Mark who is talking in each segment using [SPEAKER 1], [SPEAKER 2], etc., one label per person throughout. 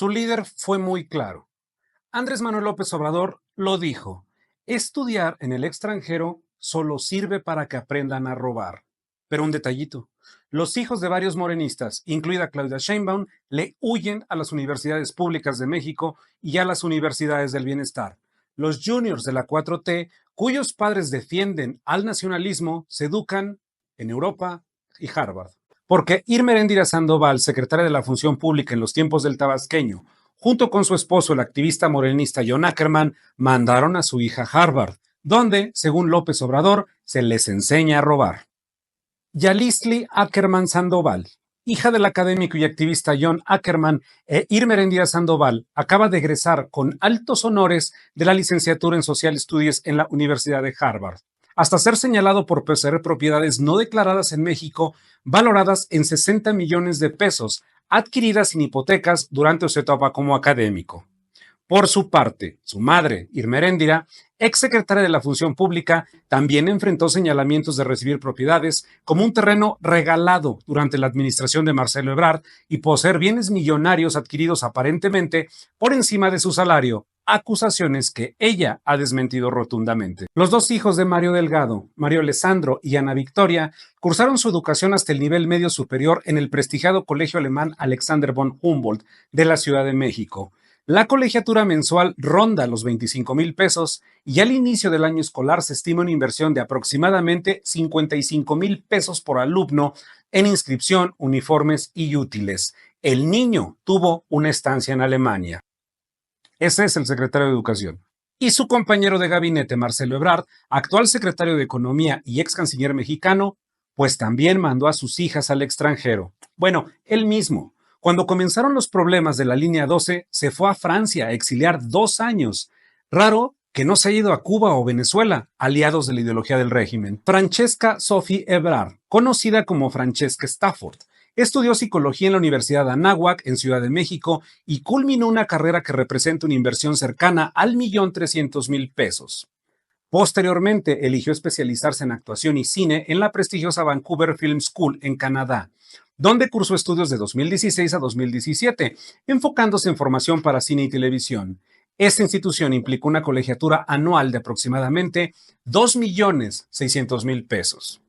[SPEAKER 1] Su líder fue muy claro. Andrés Manuel López Obrador lo dijo: estudiar en el extranjero solo sirve para que aprendan a robar. Pero un detallito: los hijos de varios morenistas, incluida Claudia Sheinbaum, le huyen a las universidades públicas de México y a las universidades del bienestar. Los juniors de la 4T, cuyos padres defienden al nacionalismo, se educan en Europa y Harvard. Porque Irma Eréndira Sandoval, secretaria de la Función Pública en los tiempos del Tabasqueño, junto con su esposo, el activista morenista John Ackerman, mandaron a su hija a Harvard, donde, según López Obrador, se les enseña a robar. Yalisli Ackerman Sandoval, hija del académico y activista John Ackerman, Irma Eréndira Sandoval, acaba de egresar con altos honores de la licenciatura en Social Studies en la Universidad de Harvard, hasta ser señalado por poseer propiedades no declaradas en México valoradas en 60 millones de pesos, adquiridas sin hipotecas durante su etapa como académico. Por su parte, su madre, Irma Eréndira, exsecretaria de la Función Pública, también enfrentó señalamientos de recibir propiedades como un terreno regalado durante la administración de Marcelo Ebrard y poseer bienes millonarios adquiridos aparentemente por encima de su salario, acusaciones que ella ha desmentido rotundamente. Los dos hijos de Mario Delgado, Mario Alessandro y Ana Victoria, cursaron su educación hasta el nivel medio superior en el prestigiado colegio alemán Alexander von Humboldt de la Ciudad de México. La colegiatura mensual ronda los 25,000 pesos y al inicio del año escolar se estima una inversión de aproximadamente 55,000 pesos por alumno en inscripción, uniformes y útiles. El niño tuvo una estancia en Alemania. Ese es el secretario de Educación. Y su compañero de gabinete, Marcelo Ebrard, actual secretario de Economía y ex canciller mexicano, pues también mandó a sus hijas al extranjero. Bueno, él mismo. Cuando comenzaron los problemas de la línea 12, se fue a Francia a exiliar 2 años. Raro que no se haya ido a Cuba o Venezuela, aliados de la ideología del régimen. Francesca Sophie Ebrard, conocida como Francesca Stafford, estudió psicología en la Universidad de Anáhuac, en Ciudad de México, y culminó una carrera que representa una inversión cercana al 1,300,000 pesos. Posteriormente, eligió especializarse en actuación y cine en la prestigiosa Vancouver Film School en Canadá, donde cursó estudios de 2016 a 2017, enfocándose en formación para cine y televisión. Esta institución implicó una colegiatura anual de aproximadamente 2,600,000 pesos.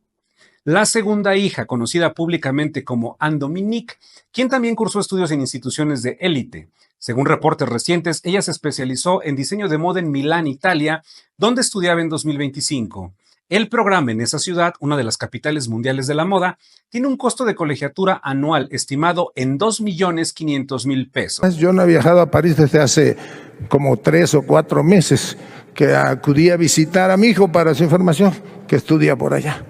[SPEAKER 1] La segunda hija, conocida públicamente como Anne Dominique, quien también cursó estudios en instituciones de élite. Según reportes recientes, ella se especializó en diseño de moda en Milán, Italia, donde estudiaba en 2025. El programa en esa ciudad, una de las capitales mundiales de la moda, tiene un costo de colegiatura anual estimado en 2,500,000 pesos.
[SPEAKER 2] Yo no he viajado a París desde hace como 3 o 4 meses que acudí a visitar a mi hijo para su información, que estudia por allá.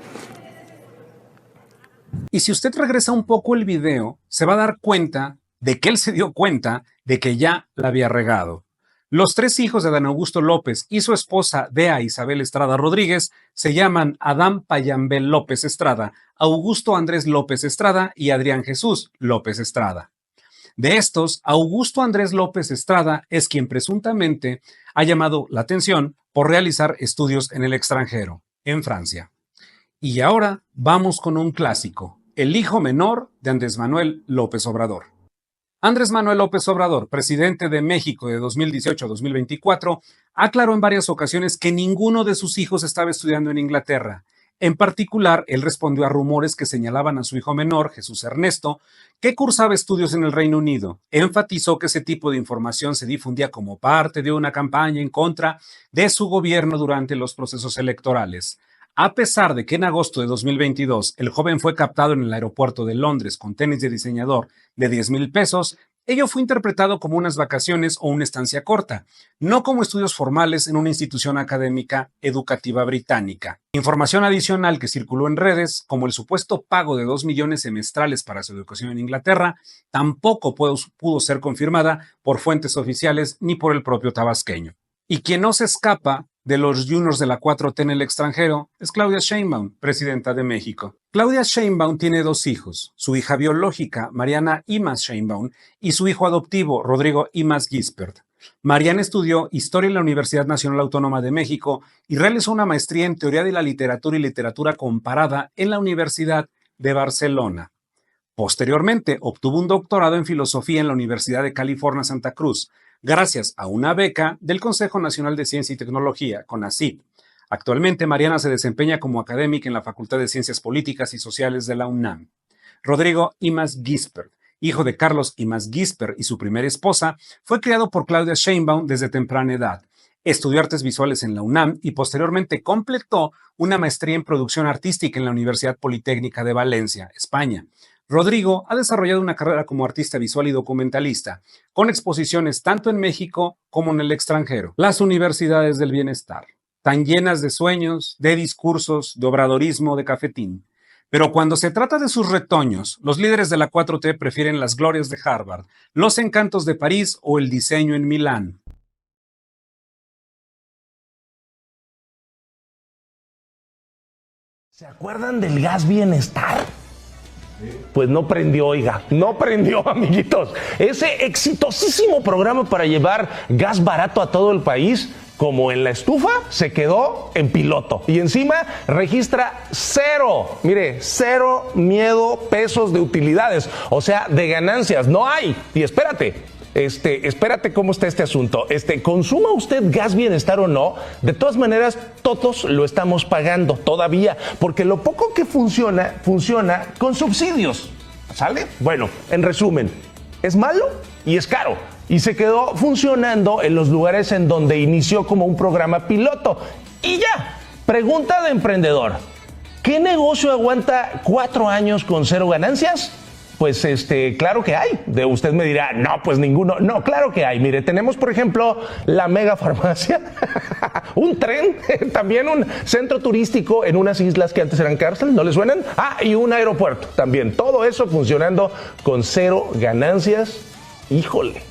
[SPEAKER 1] Y si usted regresa un poco el video, se va a dar cuenta de que él se dio cuenta de que ya la había regado. Los 3 hijos de Adán Augusto López y su esposa Bea Isabel Estrada Rodríguez se llaman Adán Payambel López Estrada, Augusto Andrés López Estrada y Adrián Jesús López Estrada. De estos, Augusto Andrés López Estrada es quien presuntamente ha llamado la atención por realizar estudios en el extranjero, en Francia. Y ahora vamos con un clásico, el hijo menor de Andrés Manuel López Obrador. Andrés Manuel López Obrador, presidente de México de 2018 a 2024, aclaró en varias ocasiones que ninguno de sus hijos estaba estudiando en Inglaterra. En particular, él respondió a rumores que señalaban a su hijo menor, Jesús Ernesto, que cursaba estudios en el Reino Unido. Enfatizó que ese tipo de información se difundía como parte de una campaña en contra de su gobierno durante los procesos electorales. A pesar de que en agosto de 2022 el joven fue captado en el aeropuerto de Londres con tenis de diseñador de 10,000 pesos, ello fue interpretado como unas vacaciones o una estancia corta, no como estudios formales en una institución académica educativa británica. Información adicional que circuló en redes, como el supuesto pago de 2 millones semestrales para su educación en Inglaterra, tampoco pudo ser confirmada por fuentes oficiales ni por el propio tabasqueño. Y quien no se escapa de los juniors de la 4T en el extranjero es Claudia Sheinbaum, presidenta de México. Claudia Sheinbaum tiene 2 hijos, su hija biológica, Mariana Imaz Sheinbaum, y su hijo adoptivo, Rodrigo Imaz Gispert. Mariana estudió Historia en la Universidad Nacional Autónoma de México y realizó una maestría en Teoría de la Literatura y Literatura Comparada en la Universidad de Barcelona. Posteriormente, obtuvo un doctorado en filosofía en la Universidad de California, Santa Cruz, gracias a una beca del Consejo Nacional de Ciencia y Tecnología, CONACYT. Actualmente, Mariana se desempeña como académica en la Facultad de Ciencias Políticas y Sociales de la UNAM. Rodrigo Imaz Gisbert, hijo de Carlos Imaz Gisbert y su primera esposa, fue criado por Claudia Sheinbaum desde temprana edad. Estudió artes visuales en la UNAM y posteriormente completó una maestría en producción artística en la Universidad Politécnica de Valencia, España. Rodrigo ha desarrollado una carrera como artista visual y documentalista, con exposiciones tanto en México como en el extranjero. Las universidades del bienestar, tan llenas de sueños, de discursos, de obradorismo, de cafetín. Pero cuando se trata de sus retoños, los líderes de la 4T prefieren las glorias de Harvard, los encantos de París o el diseño en Milán.
[SPEAKER 3] ¿Se acuerdan del gas bienestar? Pues no prendió, oiga, no prendió, amiguitos. Ese exitosísimo programa para llevar gas barato a todo el país, como en la estufa, se quedó en piloto. Y encima registra cero, mire, cero miedo pesos de utilidades, o sea, de ganancias, no hay. Y espérate cómo está este asunto. Consuma usted gas bienestar o no, de todas maneras, todos lo estamos pagando todavía, porque lo poco que funciona con subsidios, ¿sale? Bueno, en resumen, es malo y es caro, y se quedó funcionando en los lugares en donde inició como un programa piloto. Y ya, pregunta de emprendedor, ¿qué negocio aguanta 4 años con cero ganancias? Pues claro que hay. Usted me dirá, no, pues ninguno. No, claro que hay. Mire, tenemos por ejemplo la mega farmacia, un tren, también un centro turístico en unas islas que antes eran cárceles, ¿no le suenan? Ah, y un aeropuerto también. Todo eso funcionando con cero ganancias. Híjole,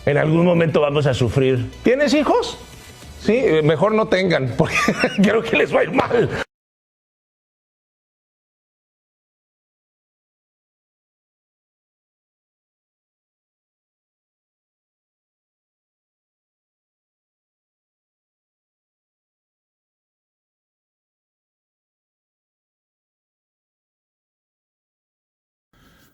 [SPEAKER 3] en algún momento vamos a sufrir. ¿Tienes hijos? Sí, mejor no tengan, porque creo que les va a ir mal.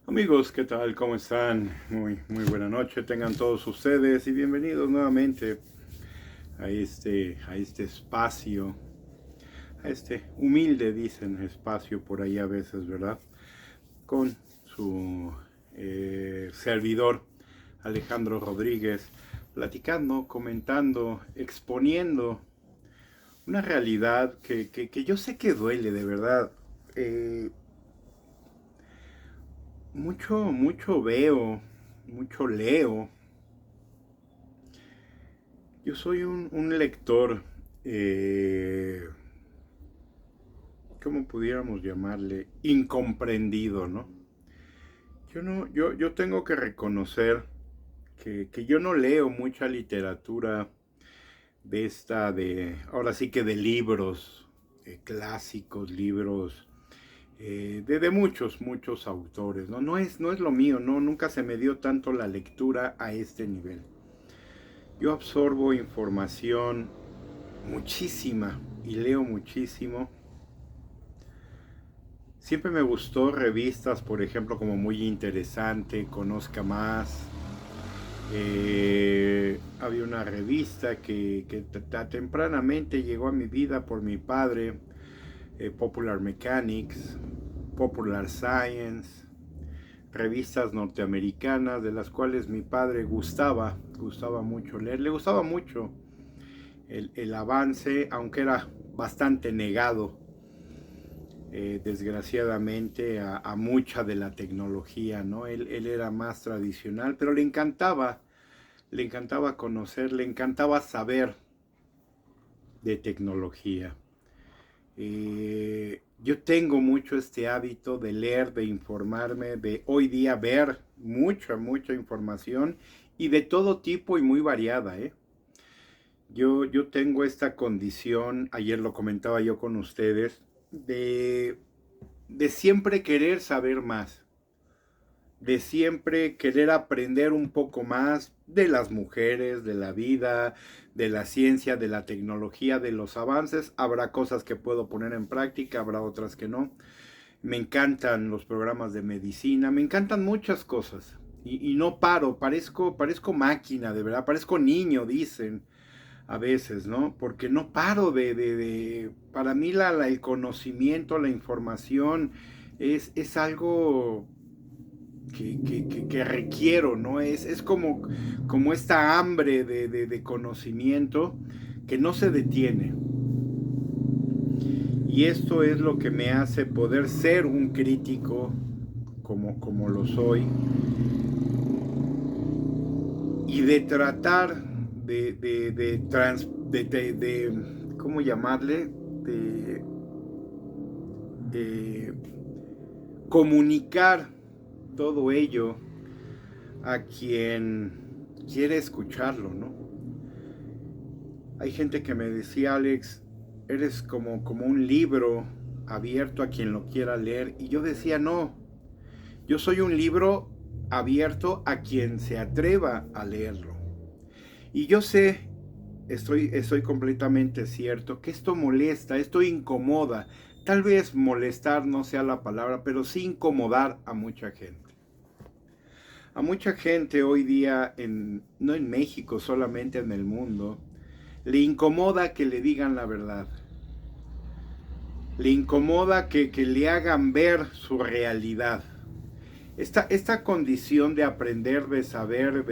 [SPEAKER 4] Amigos, ¿qué tal? ¿Cómo están? Muy buena noche tengan todos ustedes y bienvenidos nuevamente a este espacio, a este humilde, dicen, espacio por ahí a veces, ¿verdad? Con su servidor Alejandro Rodríguez, platicando, comentando, exponiendo una realidad que yo sé que duele, de verdad. Mucho veo, mucho leo. Yo soy un lector, ¿cómo pudiéramos llamarle? Incomprendido, ¿no? Yo tengo que reconocer que yo no leo mucha literatura ahora sí que de libros clásicos, libros de muchos autores, ¿no? No es lo mío, ¿no? Nunca se me dio tanto la lectura a este nivel. Yo absorbo información muchísima y leo muchísimo. Siempre me gustó revistas, por ejemplo, como Muy Interesante, Conozca Más. Había una revista que tempranamente llegó a mi vida por mi padre, Popular Mechanics, Popular Science, revistas norteamericanas de las cuales mi padre gustaba mucho leer. Le gustaba mucho el avance, aunque era bastante negado, desgraciadamente, a mucha de la tecnología, ¿no? Él era más tradicional, pero le encantaba conocer, le encantaba saber de tecnología. Yo tengo mucho este hábito de leer, de informarme, de hoy día ver mucha información y de todo tipo y muy variada, ¿eh? Yo tengo esta condición, ayer lo comentaba yo con ustedes, de siempre querer saber más, de siempre querer aprender un poco más de las mujeres, de la vida, de la ciencia, de la tecnología, de los avances. Habrá cosas que puedo poner en práctica, habrá otras que no. me encantan los programas de medicina, me encantan muchas cosas. Y no paro, parezco máquina, de verdad, parezco niño, dicen a veces, ¿no? Porque no paro para mí el conocimiento, la información es algo que requiero, ¿no? Es como esta hambre de conocimiento que no se detiene. Y esto es lo que me hace poder ser un crítico como lo soy, y de tratar ¿cómo llamarle? De comunicar todo ello a quien quiere escucharlo, ¿no? Hay gente que me decía, Alex, eres como un libro abierto a quien lo quiera leer, y yo decía, no, yo soy un libro abierto a quien se atreva a leerlo. Y yo sé, estoy completamente cierto, que esto molesta, esto incomoda. Tal vez molestar no sea la palabra, pero sí incomodar a mucha gente. A mucha gente hoy día, no en México, solamente en el mundo, le incomoda que le digan la verdad. Le incomoda que le hagan ver su realidad. Esta condición de aprender, de saber,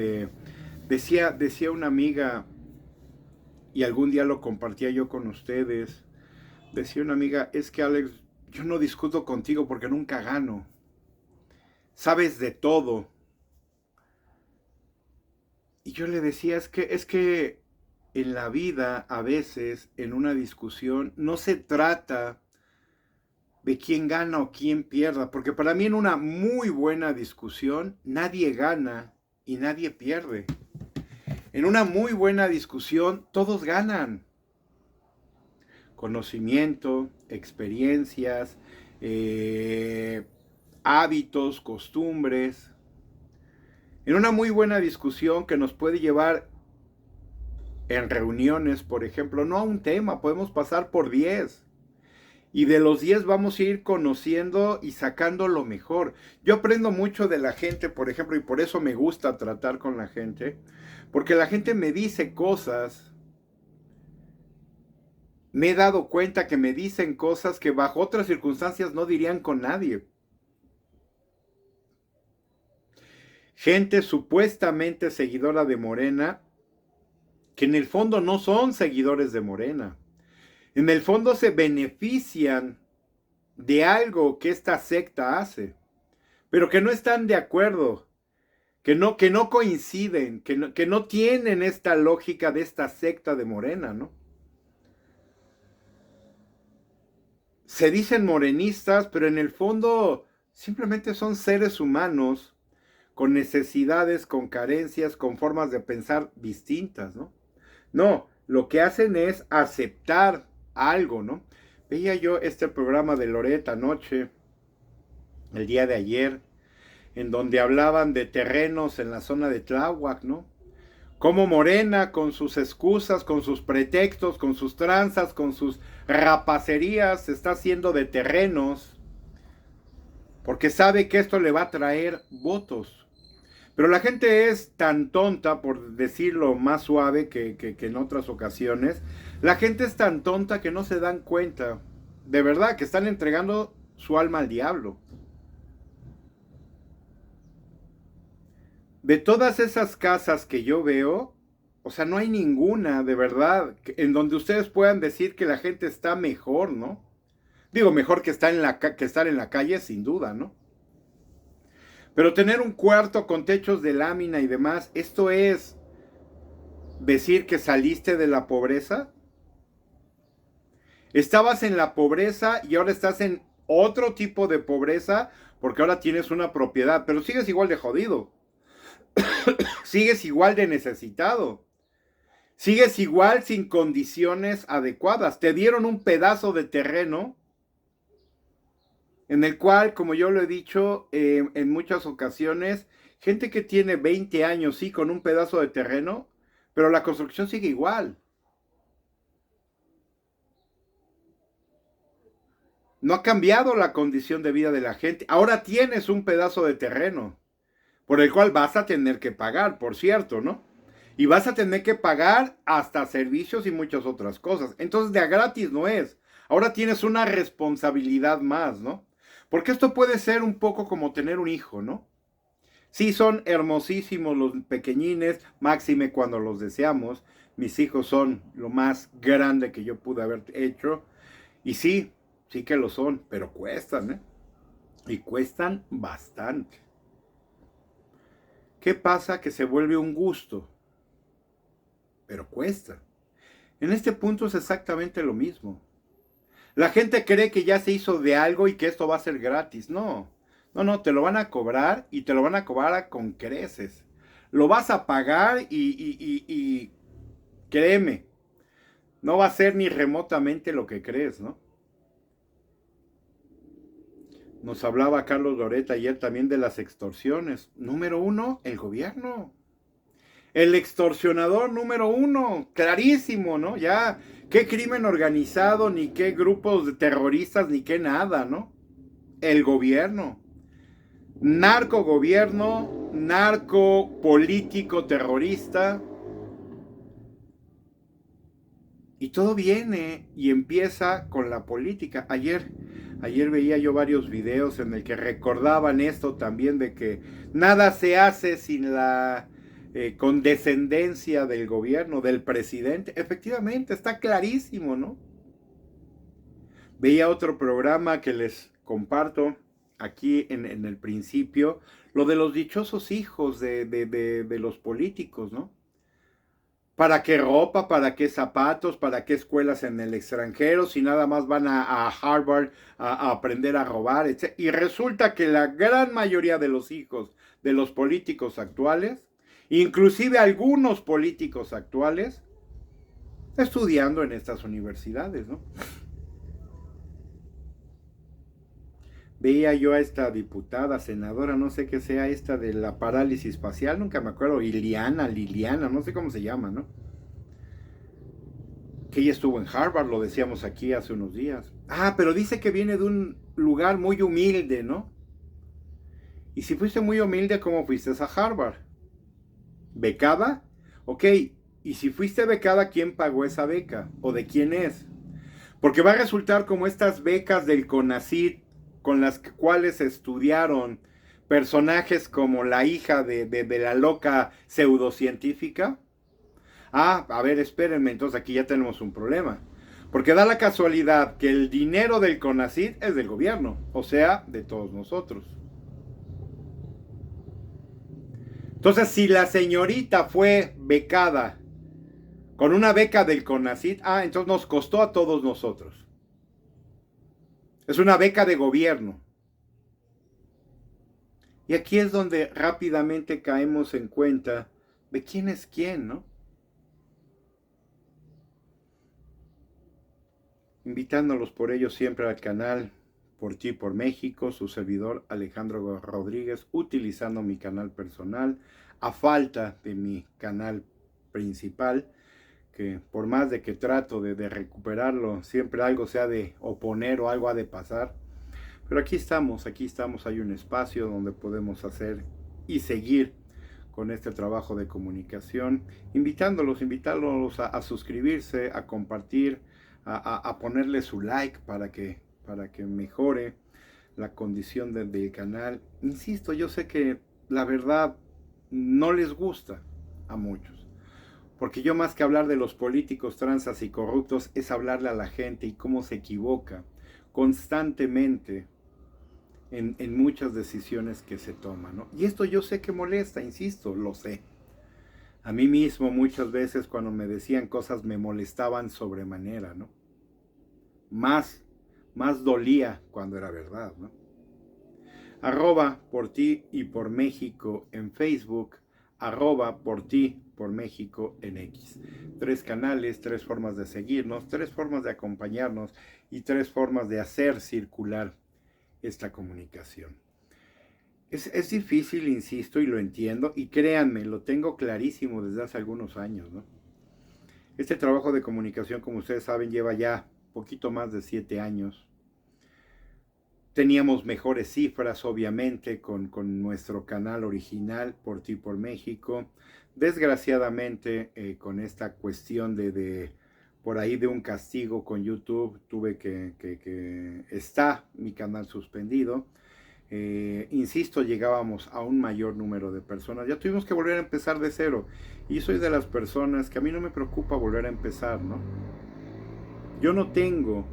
[SPEAKER 4] decía una amiga, y algún día lo compartía yo con ustedes, decía una amiga, es que Alex, yo no discuto contigo porque nunca gano. Sabes de todo. Y yo le decía, es que en la vida, a veces, en una discusión, no se trata de quién gana o quién pierda, porque para mí en una muy buena discusión, nadie gana y nadie pierde. En una muy buena discusión, todos ganan. Conocimiento, experiencias, hábitos, costumbres. En una muy buena discusión que nos puede llevar en reuniones, por ejemplo, no a un tema, podemos pasar por 10. Y de los 10 vamos a ir conociendo y sacando lo mejor. Yo aprendo mucho de la gente, por ejemplo, y por eso me gusta tratar con la gente, porque la gente me dice cosas. Me he dado cuenta que me dicen cosas que bajo otras circunstancias no dirían con nadie. Gente supuestamente seguidora de Morena, que en el fondo no son seguidores de Morena. En el fondo se benefician de algo que esta secta hace, pero que no están de acuerdo, que no coinciden, que no tienen esta lógica de esta secta de Morena, ¿no? Se dicen morenistas, pero en el fondo simplemente son seres humanos con necesidades, con carencias, con formas de pensar distintas, ¿no? No, lo que hacen es aceptar algo, ¿no? Veía yo este programa de Loret anoche, el día de ayer, en donde hablaban de terrenos en la zona de Tláhuac, ¿no? Cómo Morena, con sus excusas, con sus pretextos, con sus tranzas, con sus rapacerías, se está haciendo de terrenos, porque sabe que esto le va a traer votos. Pero la gente es tan tonta, por decirlo más suave que en otras ocasiones, la gente es tan tonta que no se dan cuenta, de verdad, que están entregando su alma al diablo. De todas esas casas que yo veo, o sea, no hay ninguna, de verdad, en donde ustedes puedan decir que la gente está mejor, ¿no? Digo, mejor que estar en la calle, sin duda, ¿no? Pero tener un cuarto con techos de lámina y demás, ¿esto es decir que saliste de la pobreza? Estabas en la pobreza y ahora estás en otro tipo de pobreza porque ahora tienes una propiedad, pero sigues igual de jodido. Sigues igual de necesitado. Sigues igual sin condiciones adecuadas. Te dieron un pedazo de terreno en el cual, como yo lo he dicho en muchas ocasiones, gente que tiene 20 años, sí, con un pedazo de terreno, pero la construcción sigue igual. No ha cambiado la condición de vida de la gente. Ahora tienes un pedazo de terreno por el cual vas a tener que pagar, por cierto, ¿no? Y vas a tener que pagar hasta servicios y muchas otras cosas. Entonces de a gratis no es. Ahora tienes una responsabilidad más, ¿no? Porque esto puede ser un poco como tener un hijo, ¿no? Sí, son hermosísimos los pequeñines, máxime cuando los deseamos. Mis hijos son lo más grande que yo pude haber hecho. Y sí, sí que lo son, pero cuestan, ¿eh? Y cuestan bastante. ¿Qué pasa? Que se vuelve un gusto, pero cuesta. En este punto es exactamente lo mismo. La gente cree que ya se hizo de algo y que esto va a ser gratis. No, no, te lo van a cobrar y te lo van a cobrar con creces. Lo vas a pagar y créeme, no va a ser ni remotamente lo que crees, ¿no? Nos hablaba Carlos Loret ayer también de las extorsiones. Número uno, el gobierno. El extorsionador número uno, clarísimo, ¿no? Ya, qué crimen organizado, ni qué grupos de terroristas, ni qué nada, ¿no? El gobierno. Narco gobierno, narco político terrorista. Y todo viene y empieza con la política. Ayer veía yo varios videos en el que recordaban esto también de que nada se hace sin la condescendencia del gobierno, del presidente. Efectivamente, está clarísimo, ¿no? Veía otro programa que les comparto aquí en el principio, lo de los dichosos hijos de los políticos, ¿no? ¿Para qué ropa? ¿Para qué zapatos? ¿Para qué escuelas en el extranjero? Si nada más van a Harvard a aprender a robar, etc. Y resulta que la gran mayoría de los hijos de los políticos actuales, inclusive algunos políticos actuales, estudiando en estas universidades, ¿no? Veía yo a esta diputada, senadora, no sé qué sea esta de la parálisis facial, nunca me acuerdo, Liliana, no sé cómo se llama, ¿no? Que ella estuvo en Harvard, lo decíamos aquí hace unos días. Ah, pero dice que viene de un lugar muy humilde, ¿no? Y si fuiste muy humilde, ¿cómo fuiste a Harvard? ¿Becada? Ok, y si fuiste becada, ¿quién pagó esa beca? ¿O de quién es? Porque va a resultar como estas becas del CONACYT, con las cuales estudiaron personajes como la hija de la loca pseudocientífica. Ah, a ver, espérenme, entonces aquí ya tenemos un problema. Porque da la casualidad que el dinero del CONACYT es del gobierno, o sea, de todos nosotros. Entonces, si la señorita fue becada con una beca del CONACYT, entonces nos costó a todos nosotros. Es una beca de gobierno. Y aquí es donde rápidamente caemos en cuenta de quién es quién, ¿no? Invitándolos por ello siempre al canal Por Ti, por México, su servidor Alejandro Rodríguez, utilizando mi canal personal, a falta de mi canal principal, que por más de que trato de recuperarlo, siempre algo se ha de oponer o algo ha de pasar. Pero aquí estamos, hay un espacio donde podemos hacer y seguir con este trabajo de comunicación, invitarlos a suscribirse, a compartir, a ponerle su like para que mejore la condición del canal. Insisto, yo sé que la verdad no les gusta a muchos, porque yo más que hablar de los políticos tranzas y corruptos es hablarle a la gente y cómo se equivoca constantemente en muchas decisiones que se toman, ¿no? Y esto yo sé que molesta, insisto, lo sé. A mí mismo muchas veces cuando me decían cosas me molestaban sobremanera, ¿no? Más dolía cuando era verdad, ¿no? @ Por Ti y por México en Facebook, @ Por Ti por México en X. 3 canales, 3 formas de seguirnos, 3 formas de acompañarnos y 3 formas de hacer circular esta comunicación. Es difícil, insisto, y lo entiendo, y créanme, lo tengo clarísimo desde hace algunos años, ¿no? Este trabajo de comunicación, como ustedes saben, lleva ya poquito más de 7 años. Teníamos mejores cifras, obviamente, con nuestro canal original, Por Ti Por México. Desgraciadamente, con esta cuestión por ahí de un castigo con YouTube, tuve que está mi canal suspendido. Insisto, llegábamos a un mayor número de personas. Ya tuvimos que volver a empezar de cero. Y soy de las personas que a mí no me preocupa volver a empezar, ¿no? Yo no tengo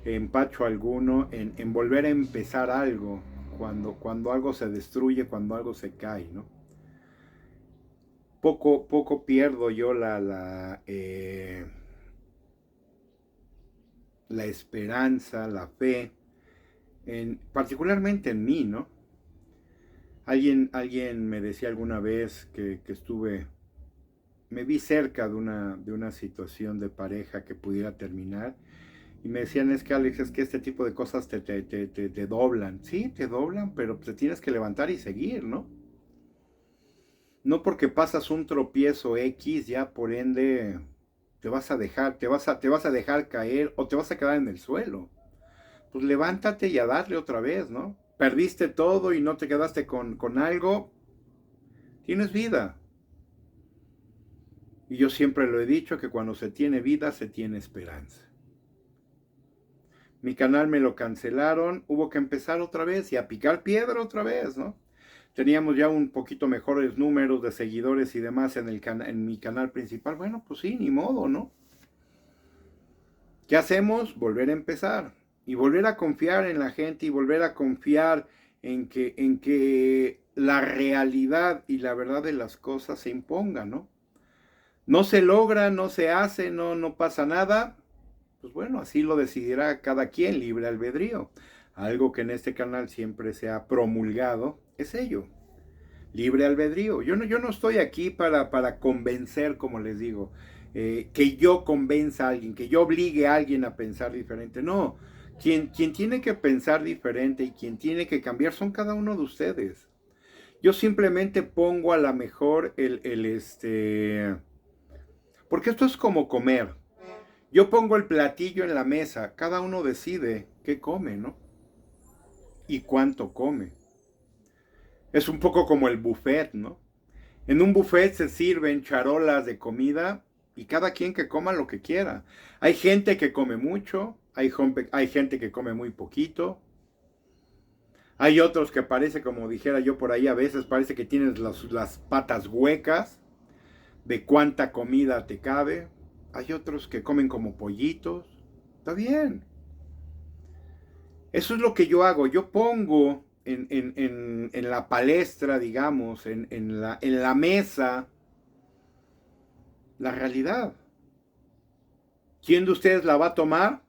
[SPEAKER 4] empacho alguno en volver a empezar algo cuando algo se destruye, cuando algo se cae, ¿no? Poco pierdo yo la esperanza, la fe, particularmente en mí, ¿no? Alguien me decía alguna vez que me vi cerca de una situación de pareja que pudiera terminar. Y me decían, es que Alex, es que este tipo de cosas te doblan. Sí, te doblan, pero te tienes que levantar y seguir, ¿no? No porque pasas un tropiezo X, ya por ende te vas a dejar caer o te vas a quedar en el suelo. Pues levántate y a darle otra vez, ¿no? Perdiste todo y no te quedaste con algo. Tienes vida. Y yo siempre lo he dicho, que cuando se tiene vida, se tiene esperanza. Mi canal me lo cancelaron, hubo que empezar otra vez y a picar piedra otra vez, ¿no? Teníamos ya un poquito mejores números de seguidores y demás en mi canal principal. Bueno, pues sí, ni modo, ¿no? ¿Qué hacemos? Volver a empezar y volver a confiar en la gente y volver a confiar en que la realidad y la verdad de las cosas se impongan, ¿no? No se logra, no se hace, no pasa nada. Pues bueno, así lo decidirá cada quien, libre albedrío. Algo que en este canal siempre se ha promulgado es ello, libre albedrío. Yo no estoy aquí para convencer, como les digo, que yo convenza a alguien, que yo obligue a alguien a pensar diferente. No, quien tiene que pensar diferente y quien tiene que cambiar son cada uno de ustedes. Yo simplemente pongo a la mejor porque esto es como comer. Yo pongo el platillo en la mesa, cada uno decide qué come, ¿no? Y cuánto come. Es un poco como el buffet, ¿no? En un buffet se sirven charolas de comida y cada quien que coma lo que quiera. Hay gente que come mucho, hay gente que come muy poquito. Hay otros que parece, como dijera yo por ahí, a veces parece que tienes las patas huecas de cuánta comida te cabe. Hay otros que comen como pollitos. Está bien. Eso es lo que yo hago. Yo pongo en la palestra, digamos, en la mesa, la realidad. ¿Quién de ustedes la va a tomar?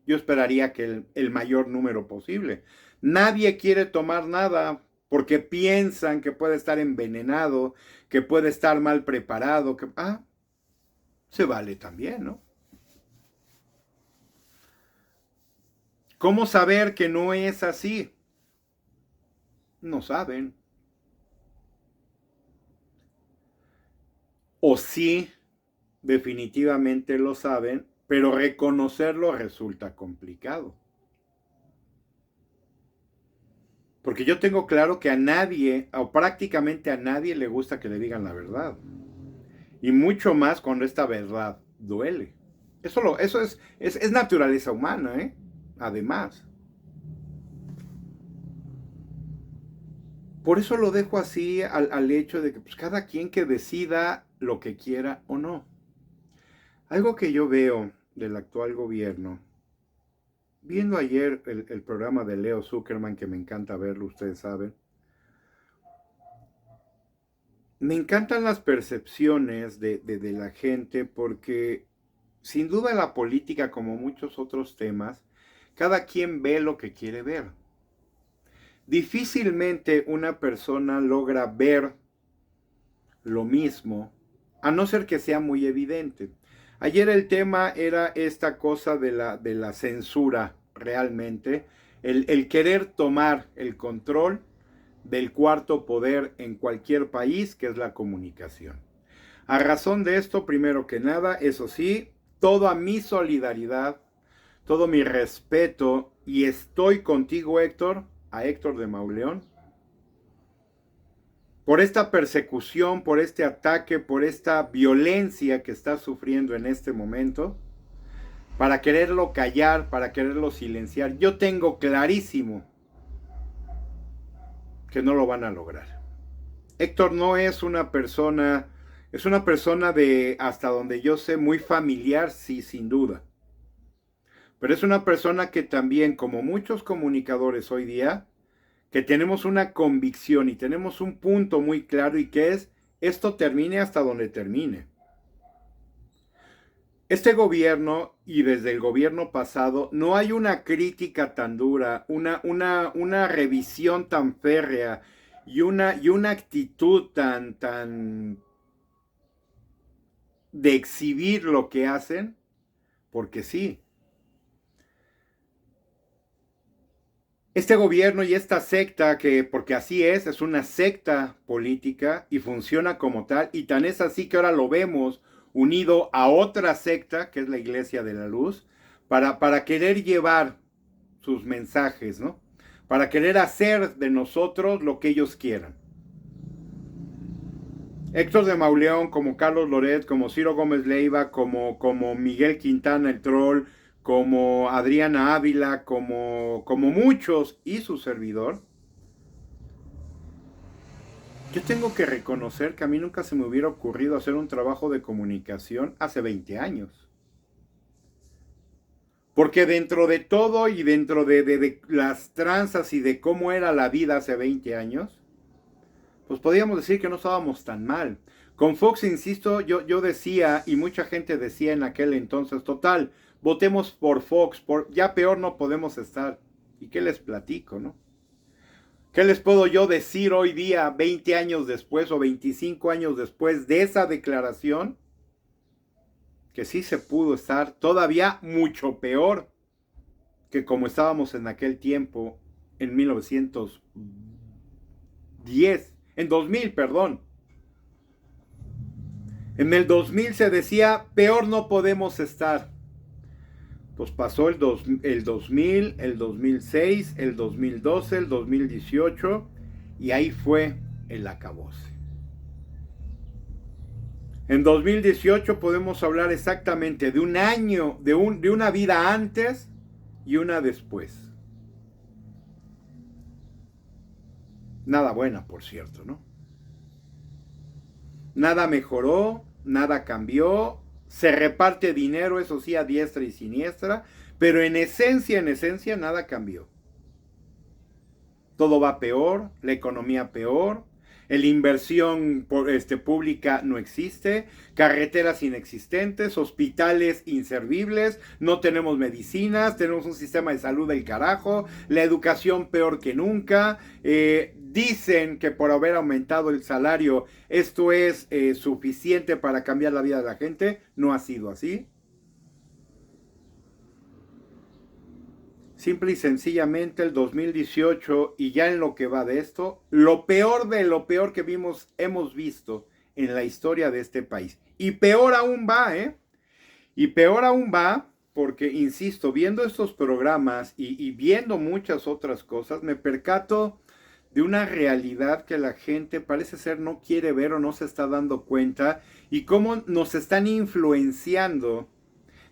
[SPEAKER 4] Yo esperaría que el mayor número posible. Nadie quiere tomar nada porque piensan que puede estar envenenado, que puede estar mal preparado, se vale también, ¿no? ¿Cómo saber que no es así? No saben. O sí, definitivamente lo saben, pero reconocerlo resulta complicado. Porque yo tengo claro que a nadie, o prácticamente a nadie, le gusta que le digan la verdad. Y mucho más cuando esta verdad duele. Eso es naturaleza humana, ¿eh? Además. Por eso lo dejo así al hecho de que pues, cada quien que decida lo que quiera o no. Algo que yo veo del actual gobierno, viendo ayer el programa de Leo Zuckerman, que me encanta verlo, ustedes saben, me encantan las percepciones de la gente porque sin duda la política, como muchos otros temas, cada quien ve lo que quiere ver. Difícilmente una persona logra ver lo mismo, a no ser que sea muy evidente. Ayer el tema era esta cosa de la censura realmente, el querer tomar el control del cuarto poder en cualquier país, que es la comunicación. A razón de esto, primero que nada, eso sí, toda mi solidaridad, todo mi respeto y estoy contigo, Héctor, a Héctor de Mauleón, por esta persecución, por este ataque, por esta violencia que está sufriendo en este momento, para quererlo callar, para quererlo silenciar. Yo tengo clarísimo que no lo van a lograr. Héctor no es una persona, es una persona de, hasta donde yo sé, muy familiar, sí, sin duda. Pero es una persona que también, como muchos comunicadores hoy día, que tenemos una convicción y tenemos un punto muy claro, y que es, esto termine hasta donde termine. Este gobierno, y desde el gobierno pasado, no hay una crítica tan dura, una revisión tan férrea y una actitud tan de exhibir lo que hacen, porque sí. Este gobierno y esta secta, que porque así es una secta política y funciona como tal, y tan es así que ahora lo vemos unido a otra secta, que es la Iglesia de la Luz, para querer llevar sus mensajes, ¿no? Para querer hacer de nosotros lo que ellos quieran. Héctor de Mauleón, como Carlos Loret, como Ciro Gómez Leiva, como Miguel Quintana, el troll, como Adriana Ávila, como muchos, y su servidor, yo tengo que reconocer que a mí nunca se me hubiera ocurrido hacer un trabajo de comunicación hace 20 años. Porque dentro de todo y dentro de las tranzas y de cómo era la vida hace 20 años, pues podríamos decir que no estábamos tan mal. Con Fox, insisto, yo decía, y mucha gente decía en aquel entonces, total, votemos por Fox, ya peor no podemos estar. ¿Y qué les platico, no? ¿Qué les puedo yo decir hoy día, 20 años después o 25 años después de esa declaración? Que sí se pudo estar todavía mucho peor que como estábamos en aquel tiempo, en 1910, en 2000, perdón. En el 2000 se decía, peor no podemos estar. Pues pasó el 2000, el 2006, el 2012, el 2018, y ahí fue el acabose. En 2018 podemos hablar exactamente de un año, de una vida antes y una después. Nada buena, por cierto, ¿no? Nada mejoró, nada cambió, se reparte dinero, eso sí, a diestra y siniestra, pero en esencia, nada cambió. Todo va peor, la economía peor, la inversión pública no existe, carreteras inexistentes, hospitales inservibles, no tenemos medicinas, tenemos un sistema de salud del carajo, la educación peor que nunca. Dicen que por haber aumentado el salario esto es suficiente para cambiar la vida de la gente. No ha sido así. Simple y sencillamente el 2018, y ya en lo que va de esto, lo peor de lo peor que hemos visto en la historia de este país. Y peor aún va, Y peor aún va porque, insisto, viendo estos programas y viendo muchas otras cosas, me percato de una realidad que la gente parece ser no quiere ver o no se está dando cuenta, y cómo nos están influenciando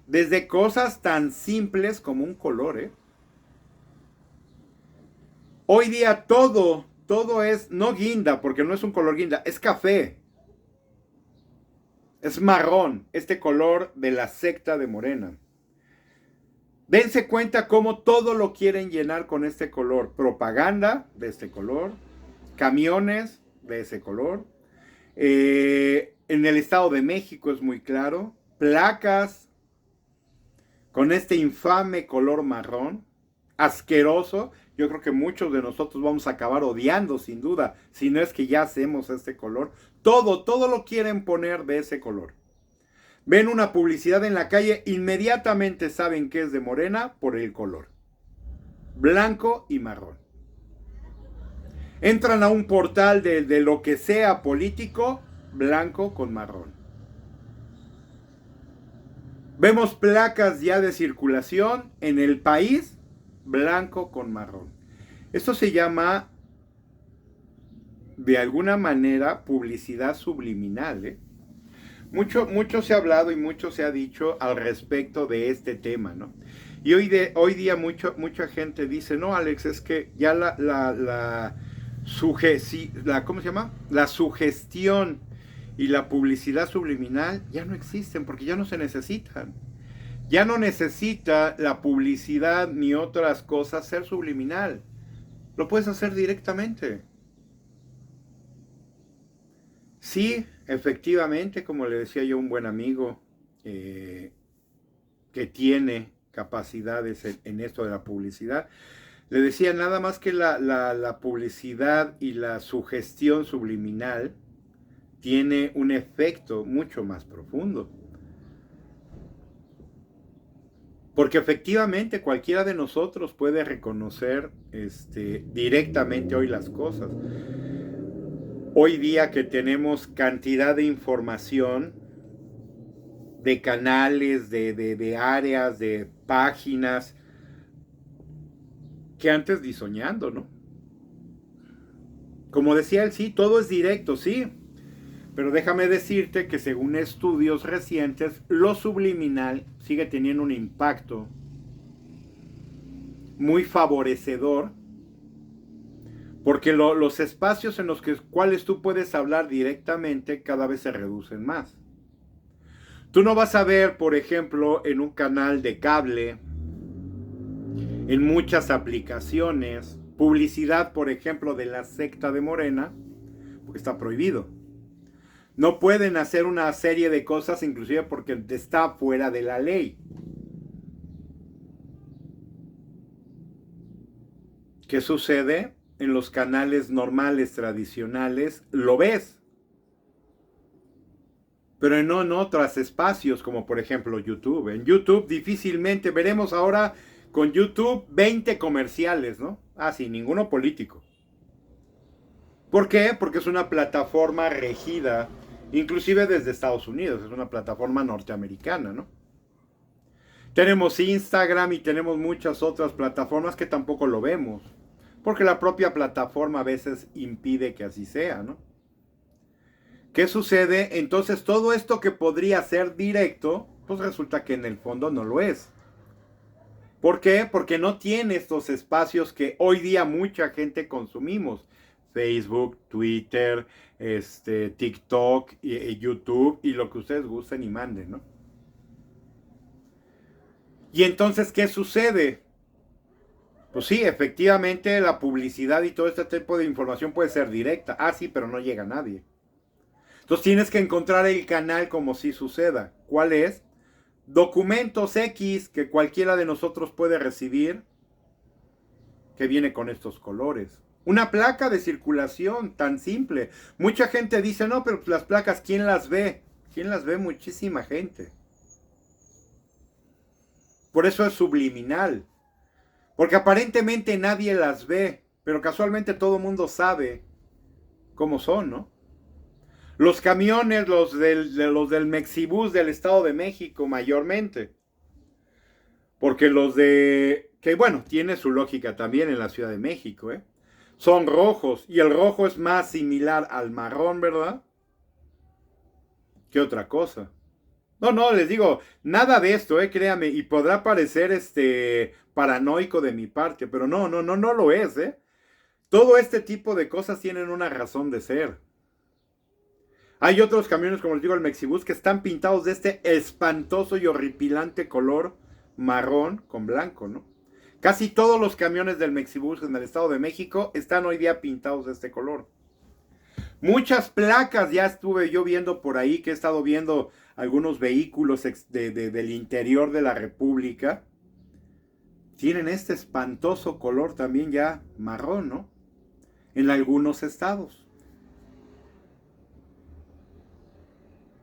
[SPEAKER 4] desde cosas tan simples como un color, Hoy día todo es, no guinda, porque no es un color guinda, es café. Es marrón, este color de la secta de Morena. Dense cuenta cómo todo lo quieren llenar con este color. Propaganda de este color, camiones de ese color. En el Estado de México es muy claro. Placas con este infame color marrón, asqueroso. Yo creo que muchos de nosotros vamos a acabar odiando, sin duda, si no es que ya hacemos este color. Todo lo quieren poner de ese color. Ven una publicidad en la calle, inmediatamente saben que es de Morena por el color. Blanco y marrón. Entran a un portal de lo que sea político, blanco con marrón. Vemos placas ya de circulación en el país blanco con marrón. Esto se llama, de alguna manera, publicidad subliminal, ¿eh? Mucho se ha hablado y mucho se ha dicho al respecto de este tema, ¿no? Y hoy día mucha gente dice, no, Alex, es que ya ¿cómo se llama? La sugestión y la publicidad subliminal ya no existen porque ya no se necesitan. Ya no necesita la publicidad ni otras cosas ser subliminal. Lo puedes hacer directamente. Sí, efectivamente, como le decía yo a un buen amigo que tiene capacidades en esto de la publicidad, le decía nada más que la publicidad y la sugestión subliminal tiene un efecto mucho más profundo. Porque efectivamente cualquiera de nosotros puede reconocer directamente hoy las cosas. Hoy día que tenemos cantidad de información, de canales, de áreas, de páginas, que antes ni soñando, ¿no? Como decía él, sí, todo es directo, sí. Pero déjame decirte que según estudios recientes, lo subliminal sigue teniendo un impacto muy favorecedor, porque los espacios en los cuales tú puedes hablar directamente cada vez se reducen más. Tú no vas a ver, por ejemplo, en un canal de cable, en muchas aplicaciones, publicidad, por ejemplo, de la secta de Morena, porque está prohibido. No pueden hacer una serie de cosas, inclusive porque está fuera de la ley. ¿Qué sucede? En los canales normales, tradicionales, lo ves. Pero no en otros espacios, como por ejemplo YouTube. En YouTube difícilmente veremos ahora con YouTube 20 comerciales, ¿no? Ah, sí, ninguno político. ¿Por qué? Porque es una plataforma regida, inclusive desde Estados Unidos, es una plataforma norteamericana, ¿no? Tenemos Instagram y tenemos muchas otras plataformas que tampoco lo vemos, porque la propia plataforma a veces impide que así sea, ¿no? ¿Qué sucede? Entonces todo esto que podría ser directo, pues resulta que en el fondo no lo es. ¿Por qué? Porque no tiene estos espacios que hoy día mucha gente consumimos. Facebook, Twitter, TikTok, YouTube y lo que ustedes gusten y manden, ¿no? Y entonces, ¿qué sucede? Pues sí, efectivamente la publicidad y todo este tipo de información puede ser directa. Ah, sí, pero no llega a nadie. Entonces tienes que encontrar el canal como si suceda. ¿Cuál es? Documentos X que cualquiera de nosotros puede recibir, que viene con estos colores. Una placa de circulación tan simple. Mucha gente dice, no, pero las placas, ¿quién las ve? ¿Quién las ve? Muchísima gente. Por eso es subliminal. Porque aparentemente nadie las ve, pero casualmente todo el mundo sabe cómo son, ¿no? Los camiones, los del Mexibus del Estado de México mayormente. Porque que bueno, tiene su lógica también en la Ciudad de México, ¿eh? Son rojos, y el rojo es más similar al marrón, ¿verdad? ¿Qué otra cosa? No, les digo, nada de esto, créame, y podrá parecer paranoico de mi parte, pero no lo es, Todo este tipo de cosas tienen una razón de ser. Hay otros camiones, como les digo, el Mexibus, que están pintados de este espantoso y horripilante color marrón con blanco, ¿no? Casi todos los camiones del Mexibus en el Estado de México están hoy día pintados de este color. Muchas placas ya estuve yo viendo por ahí, que he estado viendo algunos vehículos del interior de la República. Tienen este espantoso color también ya marrón, ¿no? En algunos estados.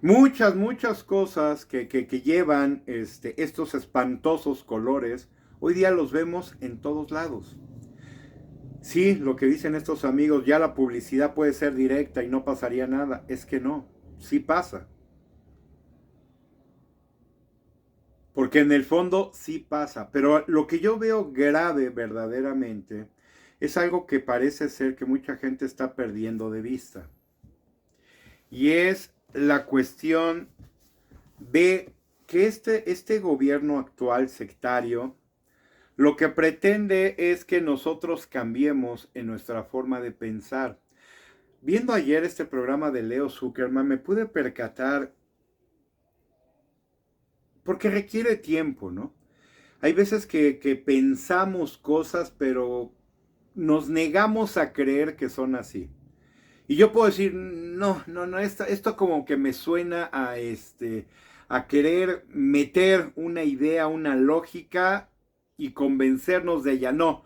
[SPEAKER 4] Muchas cosas que llevan estos espantosos colores, hoy día los vemos en todos lados. Sí, lo que dicen estos amigos, ya la publicidad puede ser directa y no pasaría nada. Es que no, sí pasa. Porque en el fondo sí pasa. Pero lo que yo veo grave verdaderamente es algo que parece ser que mucha gente está perdiendo de vista. Y es la cuestión de que este gobierno actual sectario lo que pretende es que nosotros cambiemos en nuestra forma de pensar. Viendo ayer este programa de Leo Zuckerman, me pude percatar, porque requiere tiempo, ¿no? Hay veces que pensamos cosas, pero nos negamos a creer que son así. Y yo puedo decir, no, esto como que me suena a querer meter una idea, una lógica y convencernos de ella. No,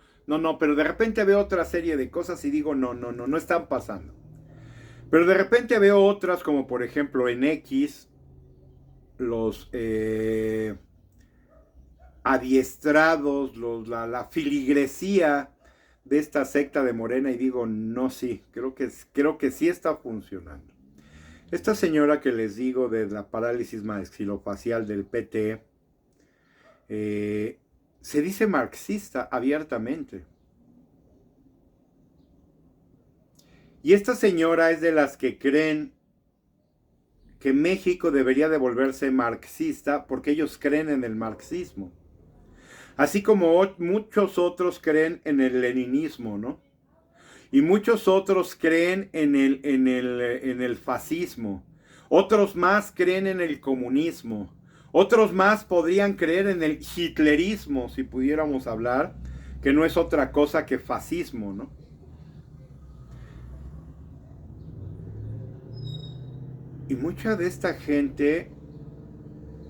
[SPEAKER 4] pero de repente veo otra serie de cosas y digo, no están pasando. Pero de repente veo otras, como por ejemplo en X, los adiestrados, la filigresía de esta secta de Morena, y digo, no, sí, creo que sí está funcionando. Esta señora que les digo de la parálisis maxilofacial del PT, se dice marxista abiertamente. Y esta señora es de las que creen que México debería de volverse marxista porque ellos creen en el marxismo. Así como muchos otros creen en el leninismo, ¿no? Y muchos otros creen en el fascismo. Otros más creen en el comunismo. Otros más podrían creer en el hitlerismo, si pudiéramos hablar, que no es otra cosa que fascismo, ¿no? Y mucha de esta gente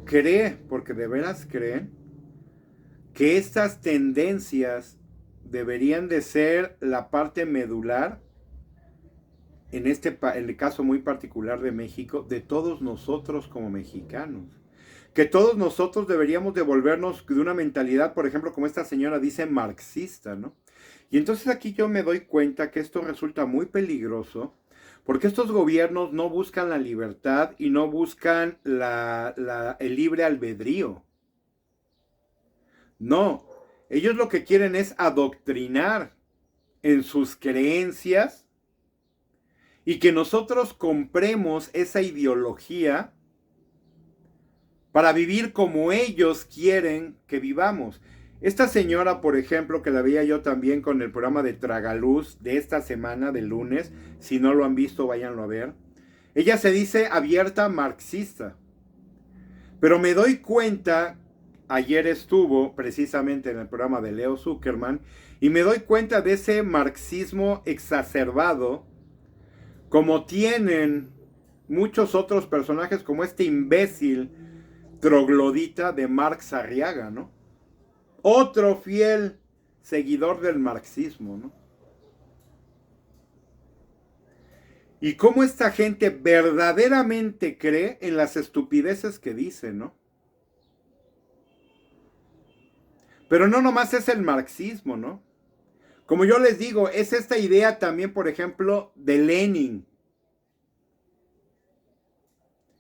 [SPEAKER 4] cree, porque de veras creen, que estas tendencias deberían de ser la parte medular, en el caso muy particular de México, de todos nosotros como mexicanos. Que todos nosotros deberíamos de volvernos de una mentalidad, por ejemplo, como esta señora dice, marxista, ¿no? Y entonces aquí yo me doy cuenta que esto resulta muy peligroso, porque estos gobiernos no buscan la libertad y no buscan el libre albedrío. No, ellos lo que quieren es adoctrinar en sus creencias y que nosotros compremos esa ideología para vivir como ellos quieren que vivamos. Esta señora, por ejemplo, que la veía yo también con el programa de Tragaluz de esta semana, del lunes, si no lo han visto, váyanlo a ver. Ella se dice abierta marxista. Pero me doy cuenta, ayer estuvo precisamente en el programa de Leo Zuckerman, y me doy cuenta de ese marxismo exacerbado, como tienen muchos otros personajes, como este imbécil troglodita de Marx Arriaga, ¿no? Otro fiel seguidor del marxismo, ¿no? Y cómo esta gente verdaderamente cree en las estupideces que dice, ¿no? Pero no nomás es el marxismo, ¿no? Como yo les digo, es esta idea también, por ejemplo, de Lenin.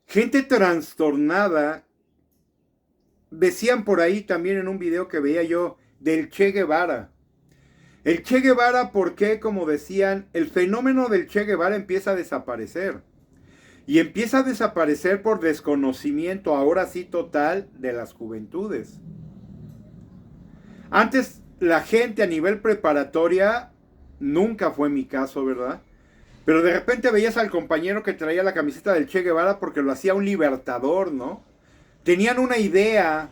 [SPEAKER 4] Gente trastornada. Decían por ahí también en un video que veía yo del Che Guevara. El Che Guevara, ¿por qué? Como decían, el fenómeno del Che Guevara empieza a desaparecer. Y empieza a desaparecer por desconocimiento, ahora sí total, de las juventudes. Antes la gente a nivel preparatoria, nunca fue mi caso, ¿verdad? Pero de repente veías al compañero que traía la camiseta del Che Guevara porque lo hacía un libertador, ¿no? Tenían una idea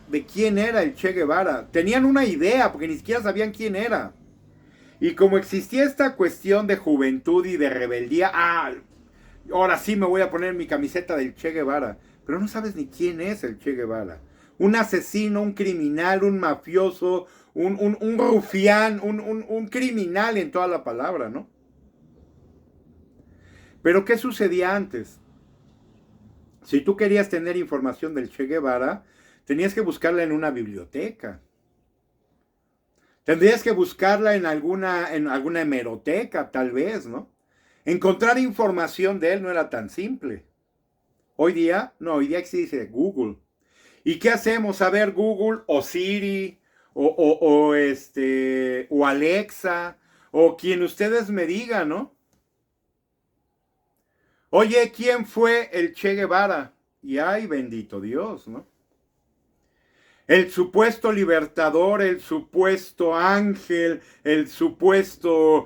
[SPEAKER 4] de quién era el Che Guevara. Tenían una idea porque ni siquiera sabían quién era. Y como existía esta cuestión de juventud y de rebeldía, ahora sí me voy a poner mi camiseta del Che Guevara. Pero no sabes ni quién es el Che Guevara. Un asesino, un criminal, un mafioso, un rufián, un criminal en toda la palabra, ¿no? Pero ¿qué sucedía antes? Si tú querías tener información del Che Guevara, tenías que buscarla en una biblioteca. Tendrías que buscarla en alguna hemeroteca, tal vez, ¿no? Encontrar información de él no era tan simple. Hoy día existe Google. ¿Y qué hacemos? A ver, Google o Siri o Alexa o quien ustedes me digan, ¿no? Oye, ¿quién fue el Che Guevara? Y ay, bendito Dios, ¿no? El supuesto libertador, el supuesto ángel, el supuesto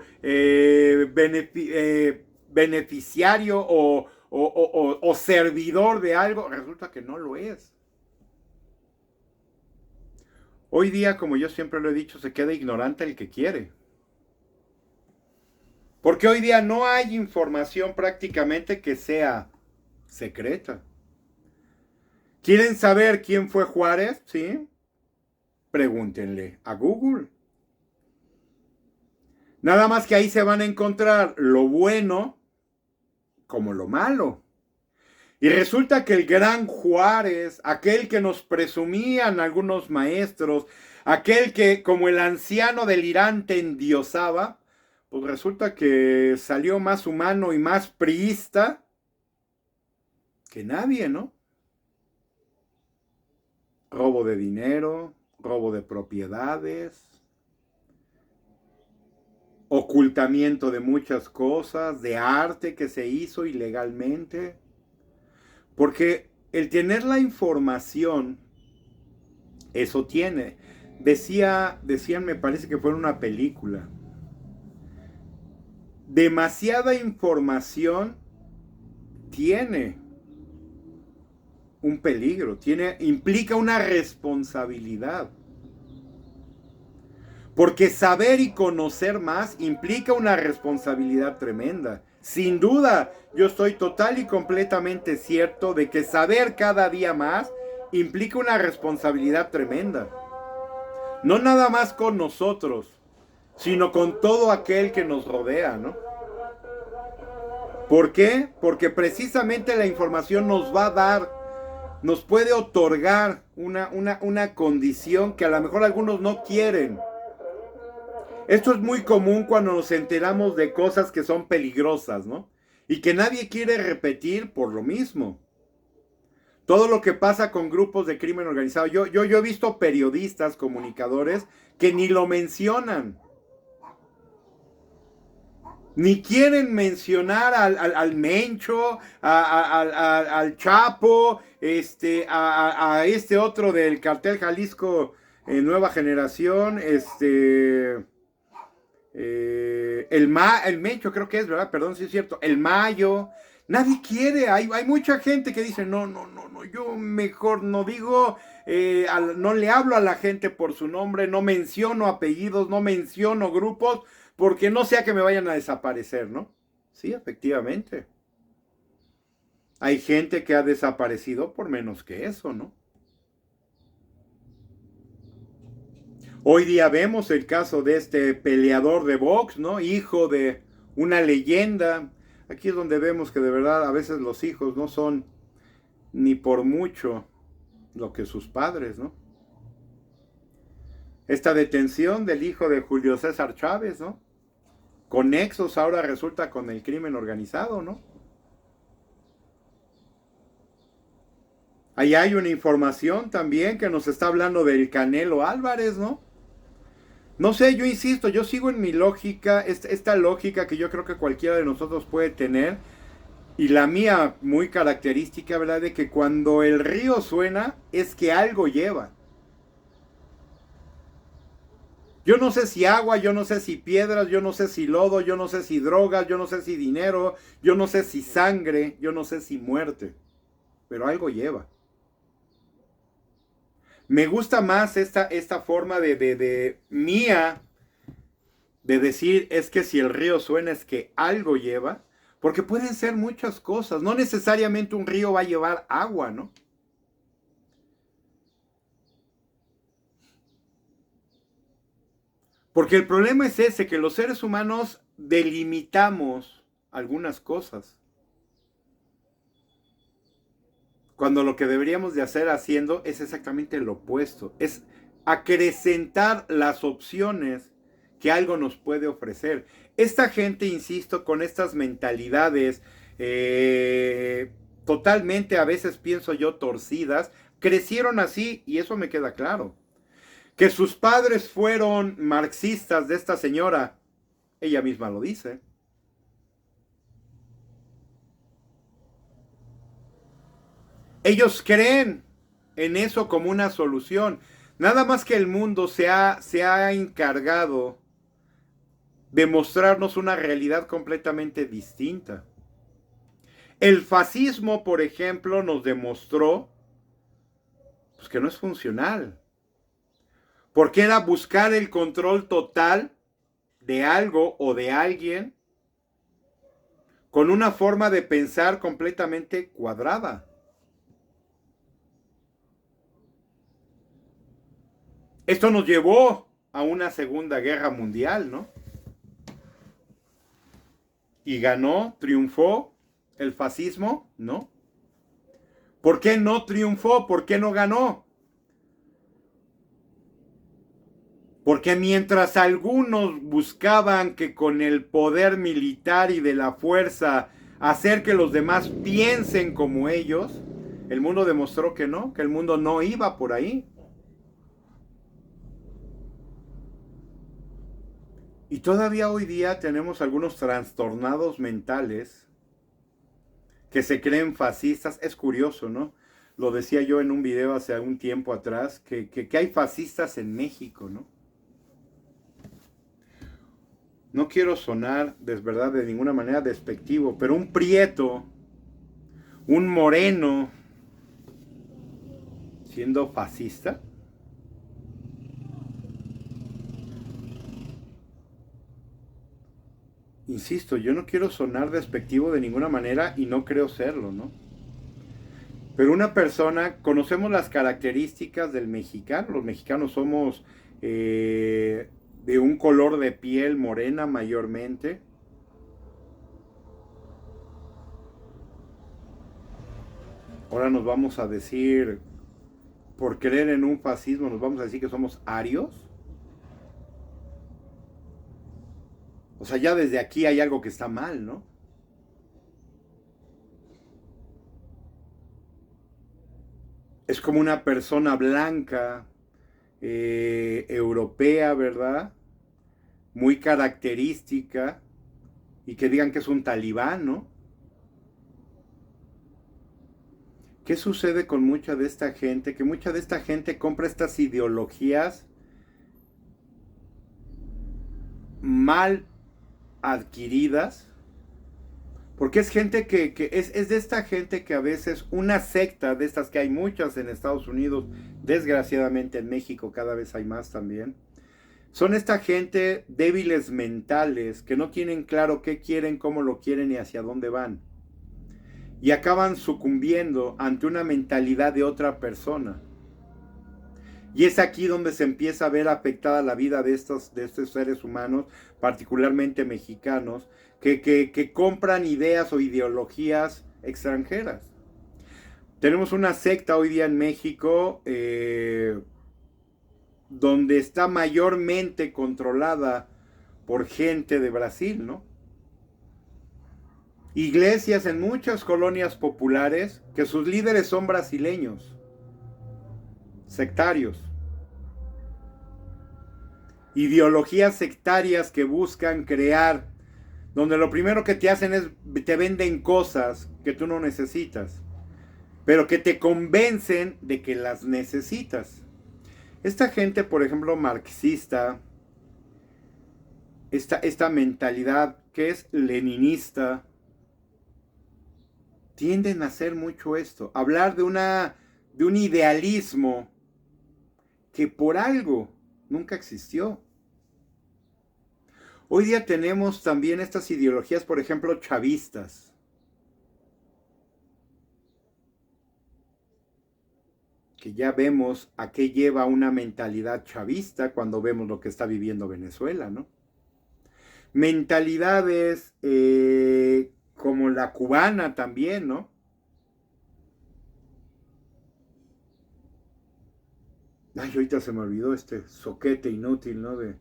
[SPEAKER 4] beneficiario o servidor de algo, resulta que no lo es. Hoy día, como yo siempre lo he dicho, se queda ignorante el que quiere. Porque hoy día no hay información prácticamente que sea secreta. ¿Quieren saber quién fue Juárez? ¿Sí? Pregúntenle a Google. Nada más que ahí se van a encontrar lo bueno como lo malo. Y resulta que el gran Juárez, aquel que nos presumían algunos maestros, aquel que como el anciano delirante endiosaba, pues resulta que salió más humano y más priista que nadie, ¿no? Robo de dinero, robo de propiedades, ocultamiento de muchas cosas, de arte que se hizo ilegalmente. Porque el tener la información, eso tiene. Decían, me parece que fue en una película, demasiada información tiene un peligro, implica una responsabilidad. Porque saber y conocer más implica una responsabilidad tremenda. Sin duda, yo estoy total y completamente cierto de que saber cada día más implica una responsabilidad tremenda. No nada más con nosotros, sino con todo aquel que nos rodea, ¿no? ¿Por qué? Porque precisamente la información nos va a dar, nos puede otorgar una condición que a lo mejor algunos no quieren. Esto es muy común cuando nos enteramos de cosas que son peligrosas, ¿no? Y que nadie quiere repetir por lo mismo. Todo lo que pasa con grupos de crimen organizado. Yo he visto periodistas, comunicadores, que ni lo mencionan. Ni quieren mencionar al Mencho, al Chapo, a este otro del cartel Jalisco Nueva Generación, el Mencho creo que es, ¿verdad? Perdón, sí es cierto. El Mayo. Nadie quiere. Hay mucha gente que dice, no, yo mejor no digo, no le hablo a la gente por su nombre, no menciono apellidos, no menciono grupos, porque no sea que me vayan a desaparecer, ¿no? Sí, efectivamente. Hay gente que ha desaparecido por menos que eso, ¿no? Hoy día vemos el caso de este peleador de box, ¿no? Hijo de una leyenda. Aquí es donde vemos que de verdad a veces los hijos no son ni por mucho lo que sus padres, ¿no? Esta detención del hijo de Julio César Chávez, ¿no? Con nexos ahora resulta con el crimen organizado, ¿no? Ahí hay una información también que nos está hablando del Canelo Álvarez, ¿no? No sé, yo insisto, yo sigo en mi lógica, esta lógica que yo creo que cualquiera de nosotros puede tener, y la mía muy característica, ¿verdad? De que cuando el río suena es que algo lleva. Yo no sé si agua, yo no sé si piedras, yo no sé si lodo, yo no sé si drogas, yo no sé si dinero, yo no sé si sangre, yo no sé si muerte, pero algo lleva. Me gusta más esta forma mía de decir es que si el río suena es que algo lleva, porque pueden ser muchas cosas, no necesariamente un río va a llevar agua, ¿no? Porque el problema es ese, que los seres humanos delimitamos algunas cosas. Cuando lo que deberíamos de hacer haciendo es exactamente lo opuesto. Es acrecentar las opciones que algo nos puede ofrecer. Esta gente, insisto, con estas mentalidades totalmente, a veces pienso yo, torcidas, crecieron así y eso me queda claro. Que sus padres fueron marxistas de esta señora, ella misma lo dice. Ellos creen en eso como una solución. Nada más que el mundo se ha encargado de mostrarnos una realidad completamente distinta. El fascismo, por ejemplo, nos demostró pues, que no es funcional. Porque era buscar el control total de algo o de alguien con una forma de pensar completamente cuadrada. Esto nos llevó a una Segunda Guerra Mundial, ¿no? Y ganó, triunfó el fascismo, ¿no? ¿Por qué no triunfó? ¿Por qué no ganó? Porque mientras algunos buscaban que con el poder militar y de la fuerza hacer que los demás piensen como ellos, el mundo demostró que no, que el mundo no iba por ahí. Y todavía hoy día tenemos algunos trastornados mentales que se creen fascistas. Es curioso, ¿no? Lo decía yo en un video hace un tiempo atrás, que hay fascistas en México, ¿no? No quiero sonar, verdad, de ninguna manera despectivo, pero un prieto, un moreno, siendo fascista. Insisto, yo no quiero sonar despectivo de ninguna manera y no creo serlo, ¿no? Pero una persona, conocemos las características del mexicano. Los mexicanos somos de un color de piel morena mayormente. Ahora nos vamos a decir, por creer en un fascismo, nos vamos a decir que somos arios. O sea, ya desde aquí hay algo que está mal, ¿no? Es como una persona blanca, europea, ¿verdad? Muy característica, y que digan que es un talibán, ¿no? ¿Qué sucede con mucha de esta gente? Que mucha de esta gente compra estas ideologías mal adquiridas, porque es gente que es de esta gente que a veces una secta de estas que hay muchas en Estados Unidos, desgraciadamente en México cada vez hay más también, son esta gente débiles mentales que no tienen claro qué quieren, cómo lo quieren y hacia dónde van. Y acaban sucumbiendo ante una mentalidad de otra persona. Y es aquí donde se empieza a ver afectada la vida de estos seres humanos, particularmente mexicanos, que compran ideas o ideologías extranjeras. Tenemos una secta hoy día en México donde está mayormente controlada por gente de Brasil, ¿no? Iglesias en muchas colonias populares que sus líderes son brasileños, sectarios. Ideologías sectarias que buscan crear, donde lo primero que te hacen es, te venden cosas que tú no necesitas, pero que te convencen de que las necesitas. Esta gente, por ejemplo, marxista, esta mentalidad que es leninista, tienden a hacer mucho esto, hablar de un idealismo que por algo nunca existió. Hoy día tenemos también estas ideologías, por ejemplo, chavistas. Que ya vemos a qué lleva una mentalidad chavista cuando vemos lo que está viviendo Venezuela, ¿no? Mentalidades como la cubana también, ¿no? Ay, ahorita se me olvidó este soquete inútil, ¿no? De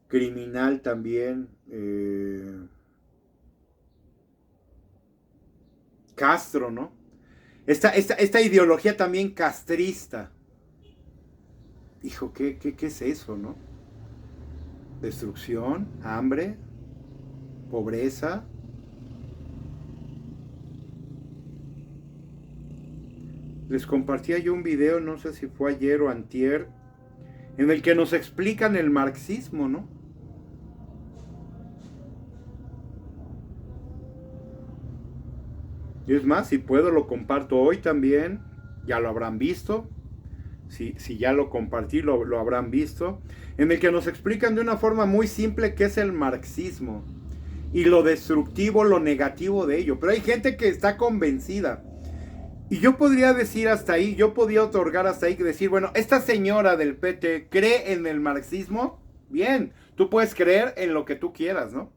[SPEAKER 4] criminal también. Castro, ¿no? Esta ideología también castrista. Hijo, ¿qué es eso, no? Destrucción, hambre, pobreza. Les compartía yo un video, no sé si fue ayer o antier, en el que nos explican el marxismo, ¿no? Y es más, si puedo lo comparto hoy también, ya lo habrán visto, si ya lo compartí lo habrán visto, en el que nos explican de una forma muy simple qué es el marxismo y lo destructivo, lo negativo de ello. Pero hay gente que está convencida. Y yo podría decir hasta ahí, yo podría otorgar hasta ahí, decir, bueno, esta señora del PT cree en el marxismo. Bien, tú puedes creer en lo que tú quieras, ¿no?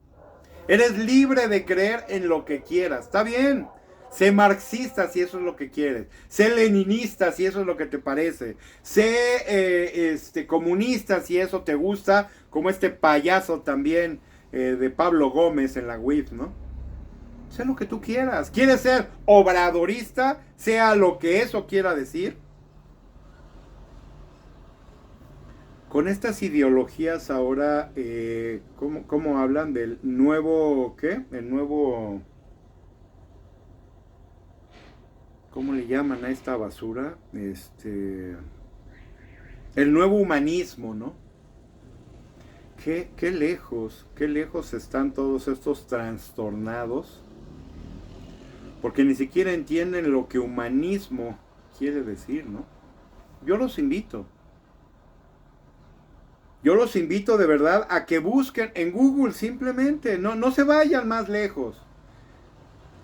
[SPEAKER 4] Eres libre de creer en lo que quieras, está bien. Sé marxista si eso es lo que quieres. Sé leninista si eso es lo que te parece. Sé comunista si eso te gusta, como este payaso también de Pablo Gómez en la UIF, ¿no? Sé lo que tú quieras. ¿Quieres ser obradorista? Sea lo que eso quiera decir. Con estas ideologías ahora, ¿cómo hablan del nuevo, qué? El nuevo, ¿cómo le llaman a esta basura? El nuevo humanismo, ¿no? Qué lejos están todos estos trastornados. Porque ni siquiera entienden lo que humanismo quiere decir, ¿no? Yo los invito de verdad a que busquen en Google simplemente, no se vayan más lejos.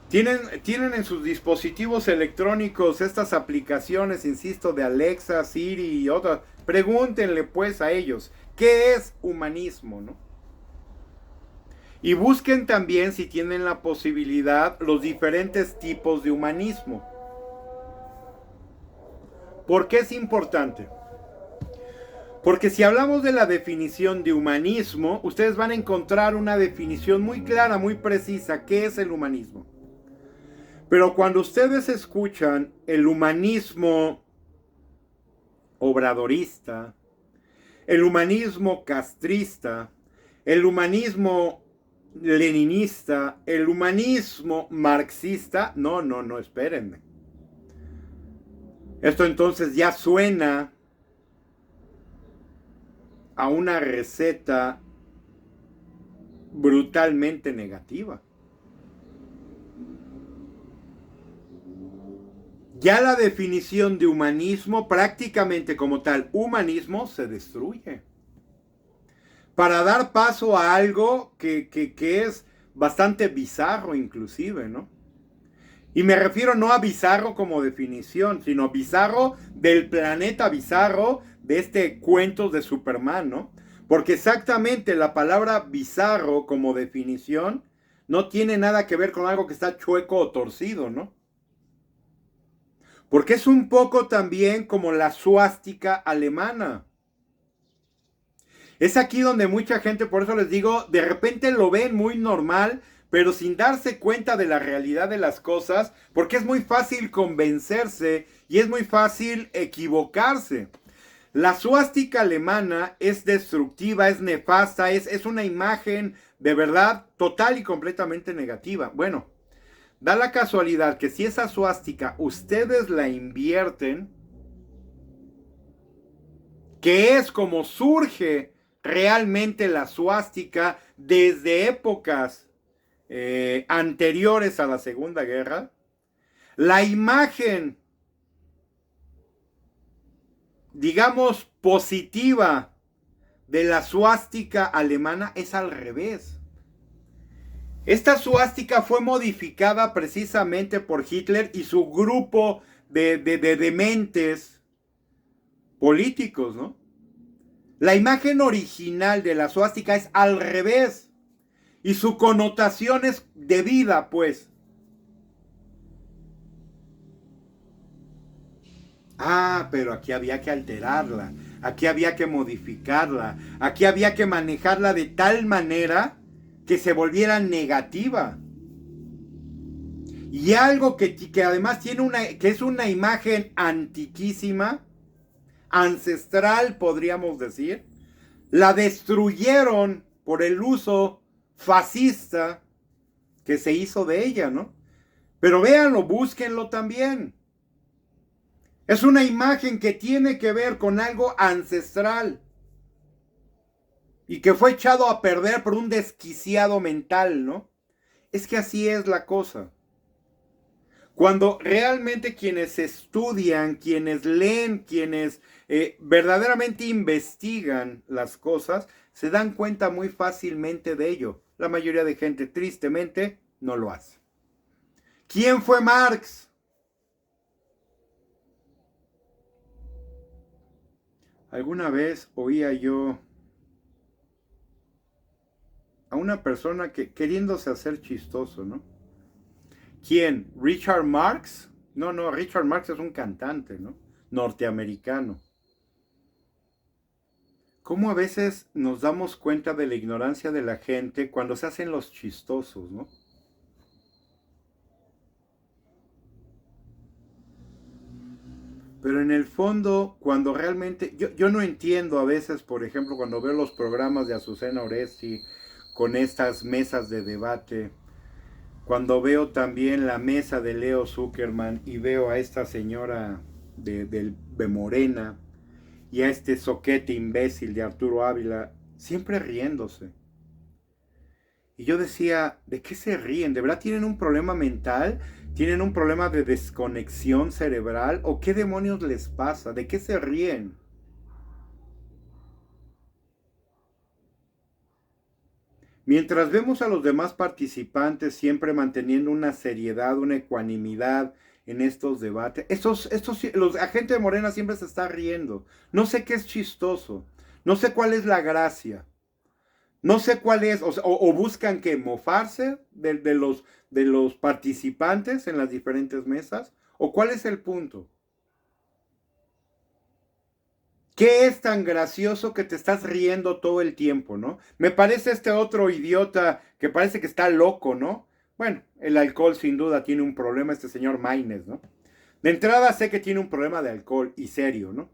[SPEAKER 4] Tienen en sus dispositivos electrónicos estas aplicaciones, insisto, de Alexa, Siri y otras. Pregúntenle pues a ellos, ¿qué es humanismo, no? Y busquen también, si tienen la posibilidad, los diferentes tipos de humanismo. ¿Por qué es importante? Porque si hablamos de la definición de humanismo, ustedes van a encontrar una definición muy clara, muy precisa. ¿Qué es el humanismo? Pero cuando ustedes escuchan el humanismo obradorista, el humanismo castrista, el humanismo leninista, el humanismo marxista, no, espérenme. Esto entonces ya suena a una receta brutalmente negativa. Ya la definición de humanismo, prácticamente como tal, humanismo se destruye. Para dar paso a algo que es bastante bizarro inclusive, ¿no? Y me refiero no a bizarro como definición, sino a bizarro del planeta bizarro de este cuentos de Superman, ¿no? Porque exactamente la palabra bizarro como definición no tiene nada que ver con algo que está chueco o torcido, ¿no? Porque es un poco también como la suástica alemana. Es aquí donde mucha gente, por eso les digo, de repente lo ven muy normal, pero sin darse cuenta de la realidad de las cosas, porque es muy fácil convencerse y es muy fácil equivocarse. La suástica alemana es destructiva, es nefasta, es una imagen de verdad total y completamente negativa. Bueno, da la casualidad que si esa suástica ustedes la invierten, que es como surge realmente la suástica desde épocas anteriores a la Segunda Guerra, la imagen, digamos, positiva de la suástica alemana es al revés. Esta suástica fue modificada precisamente por Hitler y su grupo de dementes políticos, ¿no? La imagen original de la suástica es al revés. Y su connotación es de vida, pues. Ah, pero aquí había que alterarla. Aquí había que modificarla. Aquí había que manejarla de tal manera que se volviera negativa. Y algo que además que es una imagen antiquísima, ancestral podríamos decir, la destruyeron por el uso fascista que se hizo de ella, ¿no? Pero véanlo, búsquenlo también. Es una imagen que tiene que ver con algo ancestral y que fue echado a perder por un desquiciado mental, ¿no? Es que así es la cosa. Cuando realmente quienes estudian, quienes leen, quienes verdaderamente investigan las cosas, se dan cuenta muy fácilmente de ello. La mayoría de gente, tristemente, no lo hace. ¿Quién fue Marx? Alguna vez oía yo a una persona que queriéndose hacer chistoso, ¿no? ¿Quién? ¿Richard Marx? No, Richard Marx es un cantante, ¿no? Norteamericano. ¿Cómo a veces nos damos cuenta de la ignorancia de la gente cuando se hacen los chistosos, ¿no? Pero en el fondo, cuando realmente... Yo no entiendo a veces, por ejemplo, cuando veo los programas de Azucena Oresti con estas mesas de debate, cuando veo también la mesa de Leo Zuckerman y veo a esta señora de Morena y a este soquete imbécil de Arturo Ávila, siempre riéndose. Y yo decía, ¿de qué se ríen? ¿De verdad tienen un problema mental? ¿Tienen un problema de desconexión cerebral? ¿O qué demonios les pasa? ¿De qué se ríen? Mientras vemos a los demás participantes siempre manteniendo una seriedad, una ecuanimidad en estos debates, la gente de Morena siempre se está riendo. No sé qué es chistoso, no sé cuál es la gracia, no sé cuál es, o buscan que mofarse de los participantes en las diferentes mesas, o cuál es el punto. ¿Qué es tan gracioso que te estás riendo todo el tiempo, no? Me parece este otro idiota que parece que está loco, ¿no? Bueno, el alcohol sin duda tiene un problema, este señor Maines, ¿no? De entrada sé que tiene un problema de alcohol y serio, ¿no?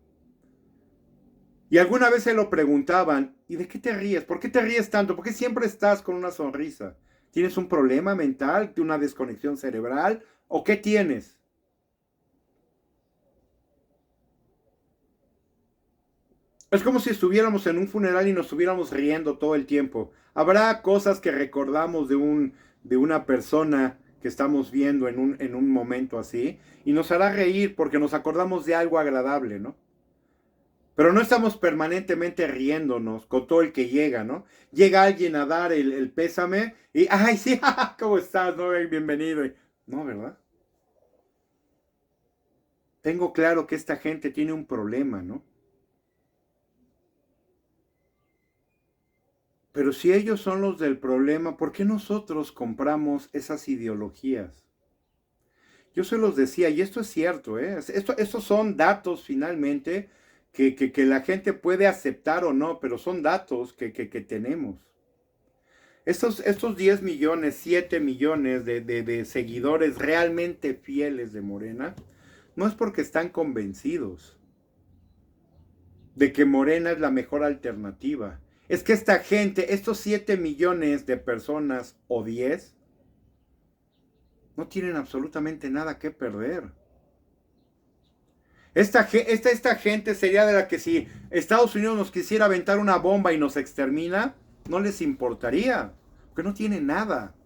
[SPEAKER 4] Y alguna vez se lo preguntaban, ¿y de qué te ríes? ¿Por qué te ríes tanto? ¿Por qué siempre estás con una sonrisa? ¿Tienes un problema mental? ¿Una desconexión cerebral? ¿O qué tienes? Es como si estuviéramos en un funeral y nos estuviéramos riendo todo el tiempo. Habrá cosas que recordamos de una persona que estamos viendo en un momento así y nos hará reír porque nos acordamos de algo agradable, ¿no? Pero no estamos permanentemente riéndonos con todo el que llega, ¿no? Llega alguien a dar el pésame y, ¡ay, sí! ¿Cómo estás? ¿No? Bienvenido. No, ¿verdad? Tengo claro que esta gente tiene un problema, ¿no? Pero si ellos son los del problema, ¿por qué nosotros compramos esas ideologías? Yo se los decía, y esto es cierto, ¿eh? Estos son datos finalmente que la gente puede aceptar o no, pero son datos que tenemos. Estos 10 millones, 7 millones de seguidores realmente fieles de Morena, no es porque están convencidos de que Morena es la mejor alternativa. Es que esta gente, estos 7 millones de personas o 10, no tienen absolutamente nada que perder. Esta gente sería de la que si Estados Unidos nos quisiera aventar una bomba y nos extermina, no les importaría, porque no tienen nada.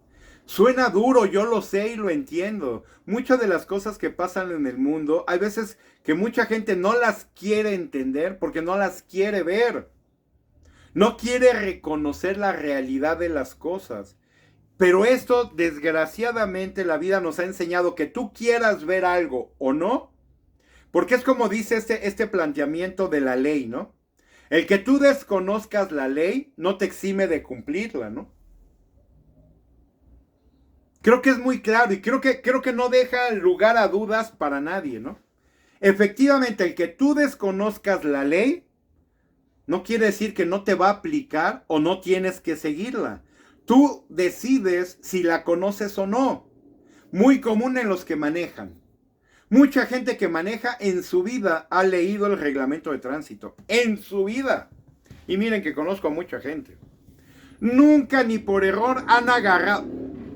[SPEAKER 4] Suena duro, yo lo sé y lo entiendo. Muchas de las cosas que pasan en el mundo, hay veces que mucha gente no las quiere entender porque no las quiere ver. No quiere reconocer la realidad de las cosas. Pero esto, desgraciadamente, la vida nos ha enseñado que tú quieras ver algo o no. Porque es como dice este planteamiento de la ley, ¿no? El que tú desconozcas la ley no te exime de cumplirla, ¿no? Creo que es muy claro y creo que no deja lugar a dudas para nadie, ¿no? Efectivamente, el que tú desconozcas la ley no quiere decir que no te va a aplicar o no tienes que seguirla. Tú decides si la conoces o no. Muy común en los que manejan. Mucha gente que maneja en su vida ha leído el reglamento de tránsito. En su vida. Y miren que conozco a mucha gente. Nunca ni por error han agarrado.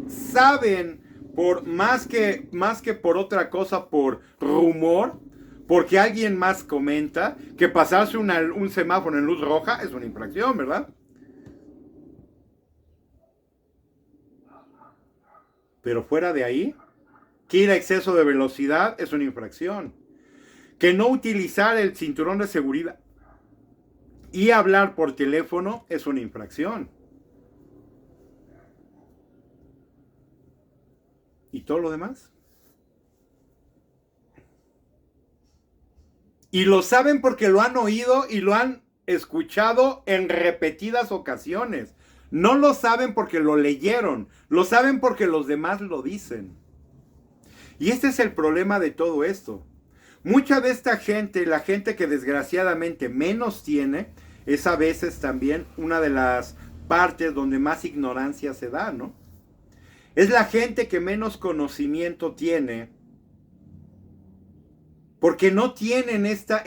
[SPEAKER 4] Saben, por más que por otra cosa, por rumor, porque alguien más comenta, que pasarse un semáforo en luz roja es una infracción, ¿verdad? Pero fuera de ahí, que ir a exceso de velocidad es una infracción. Que no utilizar el cinturón de seguridad y hablar por teléfono es una infracción. ¿Y todo lo demás? Y lo saben porque lo han oído y lo han escuchado en repetidas ocasiones. No lo saben porque lo leyeron, lo saben porque los demás lo dicen. Y este es el problema de todo esto. Mucha de esta gente, la gente que desgraciadamente menos tiene, es a veces también una de las partes donde más ignorancia se da, ¿no? Es la gente que menos conocimiento tiene, porque no tienen esta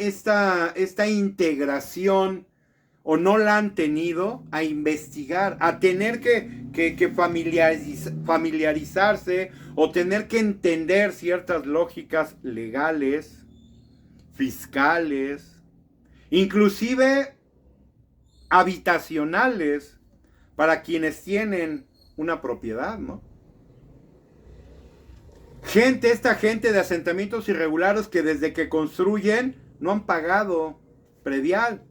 [SPEAKER 4] integración, o no la han tenido, a investigar, a tener que familiarizarse, o tener que entender ciertas lógicas legales, fiscales, inclusive habitacionales, para quienes tienen una propiedad, ¿no? Esta gente de asentamientos irregulares que desde que construyen no han pagado predial,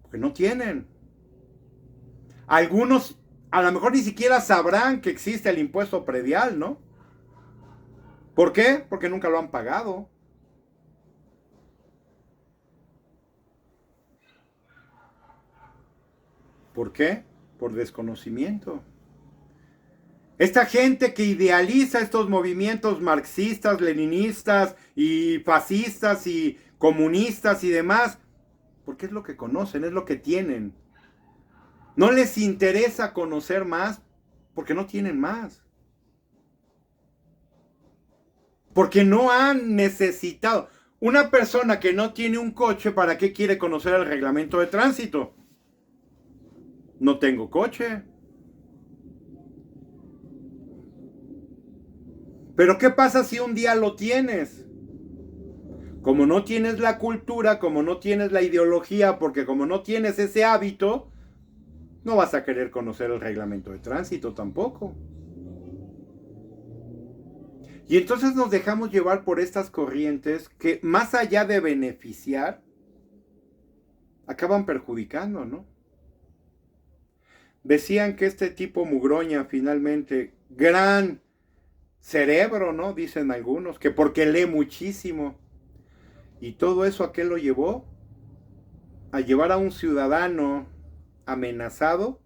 [SPEAKER 4] porque no tienen. Algunos a lo mejor ni siquiera sabrán que existe el impuesto predial, ¿no? ¿Por qué? Porque nunca lo han pagado. ¿Por qué? Por desconocimiento. Esta gente que idealiza estos movimientos marxistas, leninistas y fascistas y comunistas y demás, porque es lo que conocen, es lo que tienen. No les interesa conocer más porque no tienen más. Porque no han necesitado. Una persona que no tiene un coche, ¿para qué quiere conocer el reglamento de tránsito? No tengo coche. Pero ¿qué pasa si un día lo tienes? Como no tienes la cultura, como no tienes la ideología, porque como no tienes ese hábito, no vas a querer conocer el reglamento de tránsito tampoco. Y entonces nos dejamos llevar por estas corrientes que, más allá de beneficiar, acaban perjudicando, ¿no? Decían que este tipo Mugroña, finalmente, gran cerebro, ¿no? Dicen algunos, que porque lee muchísimo. Y todo eso, ¿a qué lo llevó? A llevar a un ciudadano amenazado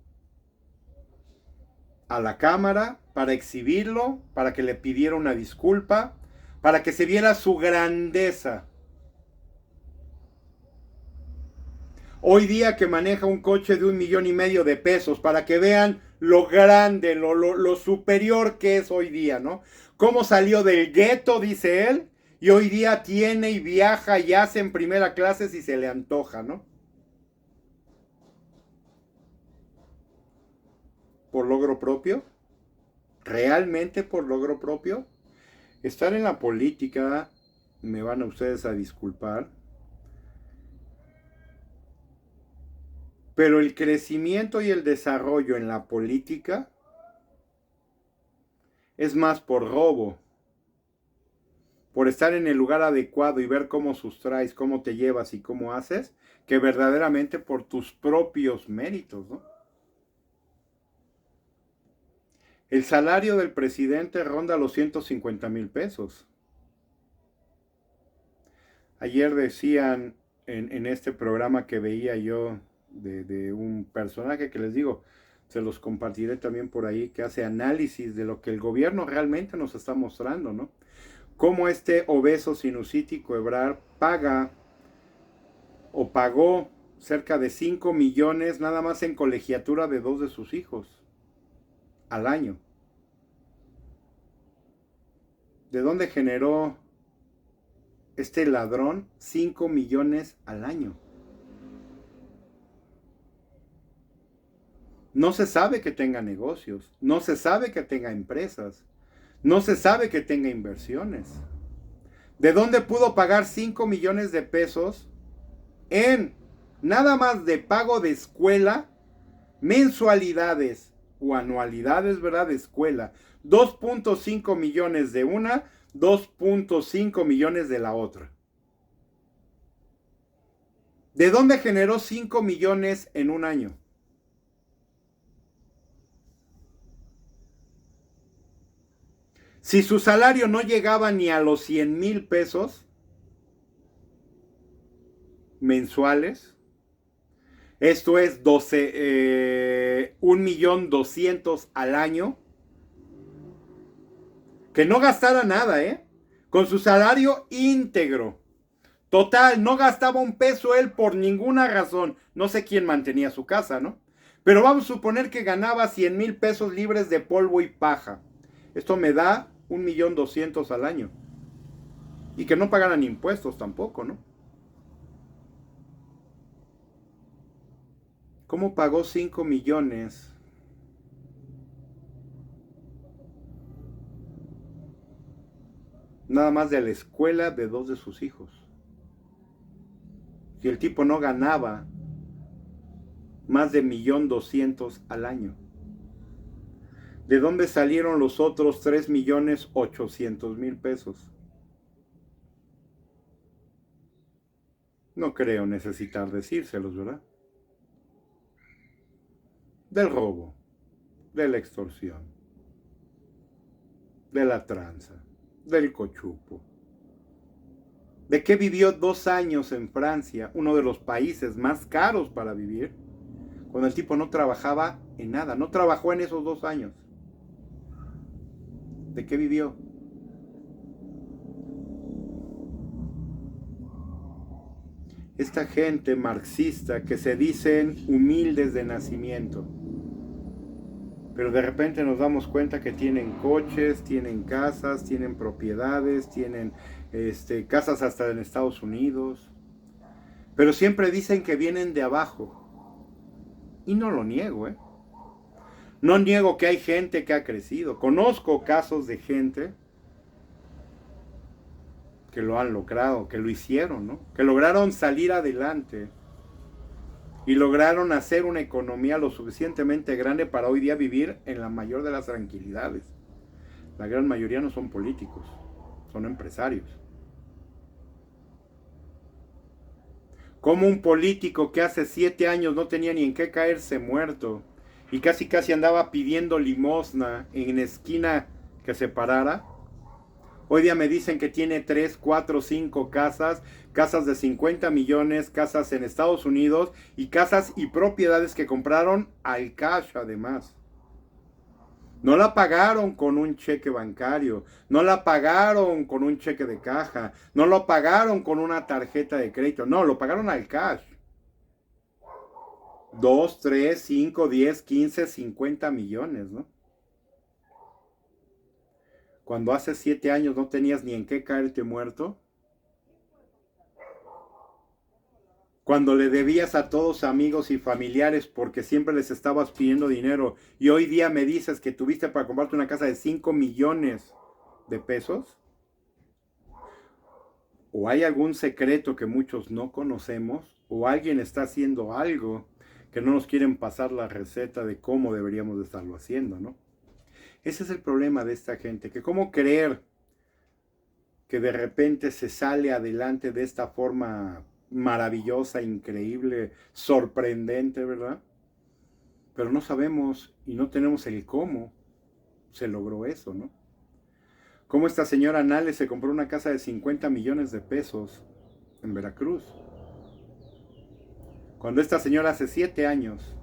[SPEAKER 4] a la cámara para exhibirlo, para que le pidiera una disculpa, para que se viera su grandeza. Hoy día que maneja un coche de 1,5 millones de pesos, para que vean lo grande, lo superior que es hoy día, ¿no? Cómo salió del gueto, dice él, y hoy día tiene y viaja y hace en primera clase si se le antoja, ¿no? ¿Por logro propio? ¿Realmente por logro propio? Estar en la política, me van a ustedes a disculpar, pero el crecimiento y el desarrollo en la política es más por robo, por estar en el lugar adecuado y ver cómo sustraes, cómo te llevas y cómo haces, que verdaderamente por tus propios méritos, ¿no? El salario del presidente ronda los 150,000 pesos. Ayer decían en este programa que veía yo de un personaje que les digo, se los compartiré también por ahí, que hace análisis de lo que el gobierno realmente nos está mostrando, ¿no? Cómo este obeso sinusítico Ebrard paga o pagó cerca de 5 millones nada más en colegiatura de 2 de sus hijos al año. ¿De dónde generó este ladrón 5 millones al año? No se sabe que tenga negocios, no se sabe que tenga empresas, no se sabe que tenga inversiones. ¿De dónde pudo pagar 5 millones de pesos en nada más de pago de escuela, mensualidades o anualidades, ¿verdad? De escuela. 2.5 millones de una, 2.5 millones de la otra. ¿De dónde generó 5 millones en un año? Si su salario no llegaba ni a los 100,000 pesos mensuales, esto es 1.200.000 al año, que no gastara nada, con su salario íntegro. Total, no gastaba un peso él por ninguna razón. No sé quién mantenía su casa, ¿no? Pero vamos a suponer que ganaba 100,000 pesos libres de polvo y paja. Esto me da 1.200.000 al año. Y que no pagaran impuestos tampoco, ¿no? ¿Cómo pagó 5 millones? Nada más de la escuela de 2 de sus hijos. Si el tipo no ganaba más de 1.200.000 al año. ¿De dónde salieron los otros 3.800.000 pesos? No creo necesitar decírselos, ¿verdad? Del robo, de la extorsión, de la tranza, del cochupo. ¿De qué vivió 2 años en Francia, uno de los países más caros para vivir, cuando el tipo no trabajaba en nada? No trabajó en esos 2 años. ¿De qué vivió? Esta gente marxista que se dicen humildes de nacimiento, pero de repente nos damos cuenta que tienen coches, tienen casas, tienen propiedades, tienen casas hasta en Estados Unidos, pero siempre dicen que vienen de abajo. Y no lo niego, No niego que hay gente que ha crecido. Conozco casos de gente que lo han logrado, que lo hicieron, ¿no? Que lograron salir adelante y lograron hacer una economía lo suficientemente grande para hoy día vivir en la mayor de las tranquilidades. La gran mayoría no son políticos, son empresarios. Como un político que hace 7 años no tenía ni en qué caerse muerto y casi andaba pidiendo limosna en esquina que se parara, hoy día me dicen que tiene 3, 4, 5 casas, casas de 50 millones, casas en Estados Unidos y casas y propiedades que compraron al cash además. No la pagaron con un cheque bancario, no la pagaron con un cheque de caja, no lo pagaron con una tarjeta de crédito, no, lo pagaron al cash. 2, 3, 5, 10, 15, 50 millones, ¿no? Cuando hace 7 años no tenías ni en qué caerte muerto. Cuando le debías a todos amigos y familiares porque siempre les estabas pidiendo dinero y hoy día me dices que tuviste para comprarte una casa de 5 millones de pesos. O hay algún secreto que muchos no conocemos o alguien está haciendo algo que no nos quieren pasar la receta de cómo deberíamos de estarlo haciendo, ¿no? Ese es el problema de esta gente, que cómo creer que de repente se sale adelante de esta forma maravillosa, increíble, sorprendente, ¿verdad? Pero no sabemos y no tenemos el cómo se logró eso, ¿no? Cómo esta señora Nale se compró una casa de 50 millones de pesos en Veracruz. Cuando esta señora hace 7 años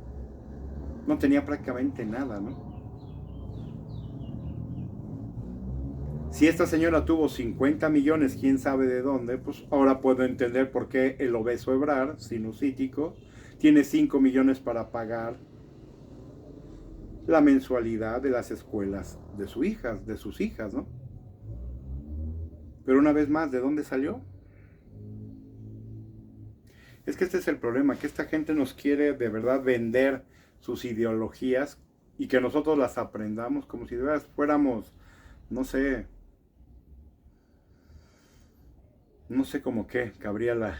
[SPEAKER 4] no tenía prácticamente nada, ¿no? Si esta señora tuvo 50 millones, quién sabe de dónde, pues ahora puedo entender por qué el obeso Ebrard, sinusítico, tiene 5 millones para pagar la mensualidad de las escuelas de sus hijas, ¿no? Pero una vez más, ¿de dónde salió? Es que este es el problema, que esta gente nos quiere de verdad vender sus ideologías y que nosotros las aprendamos como si de verdad fuéramos, no sé como qué, cabría la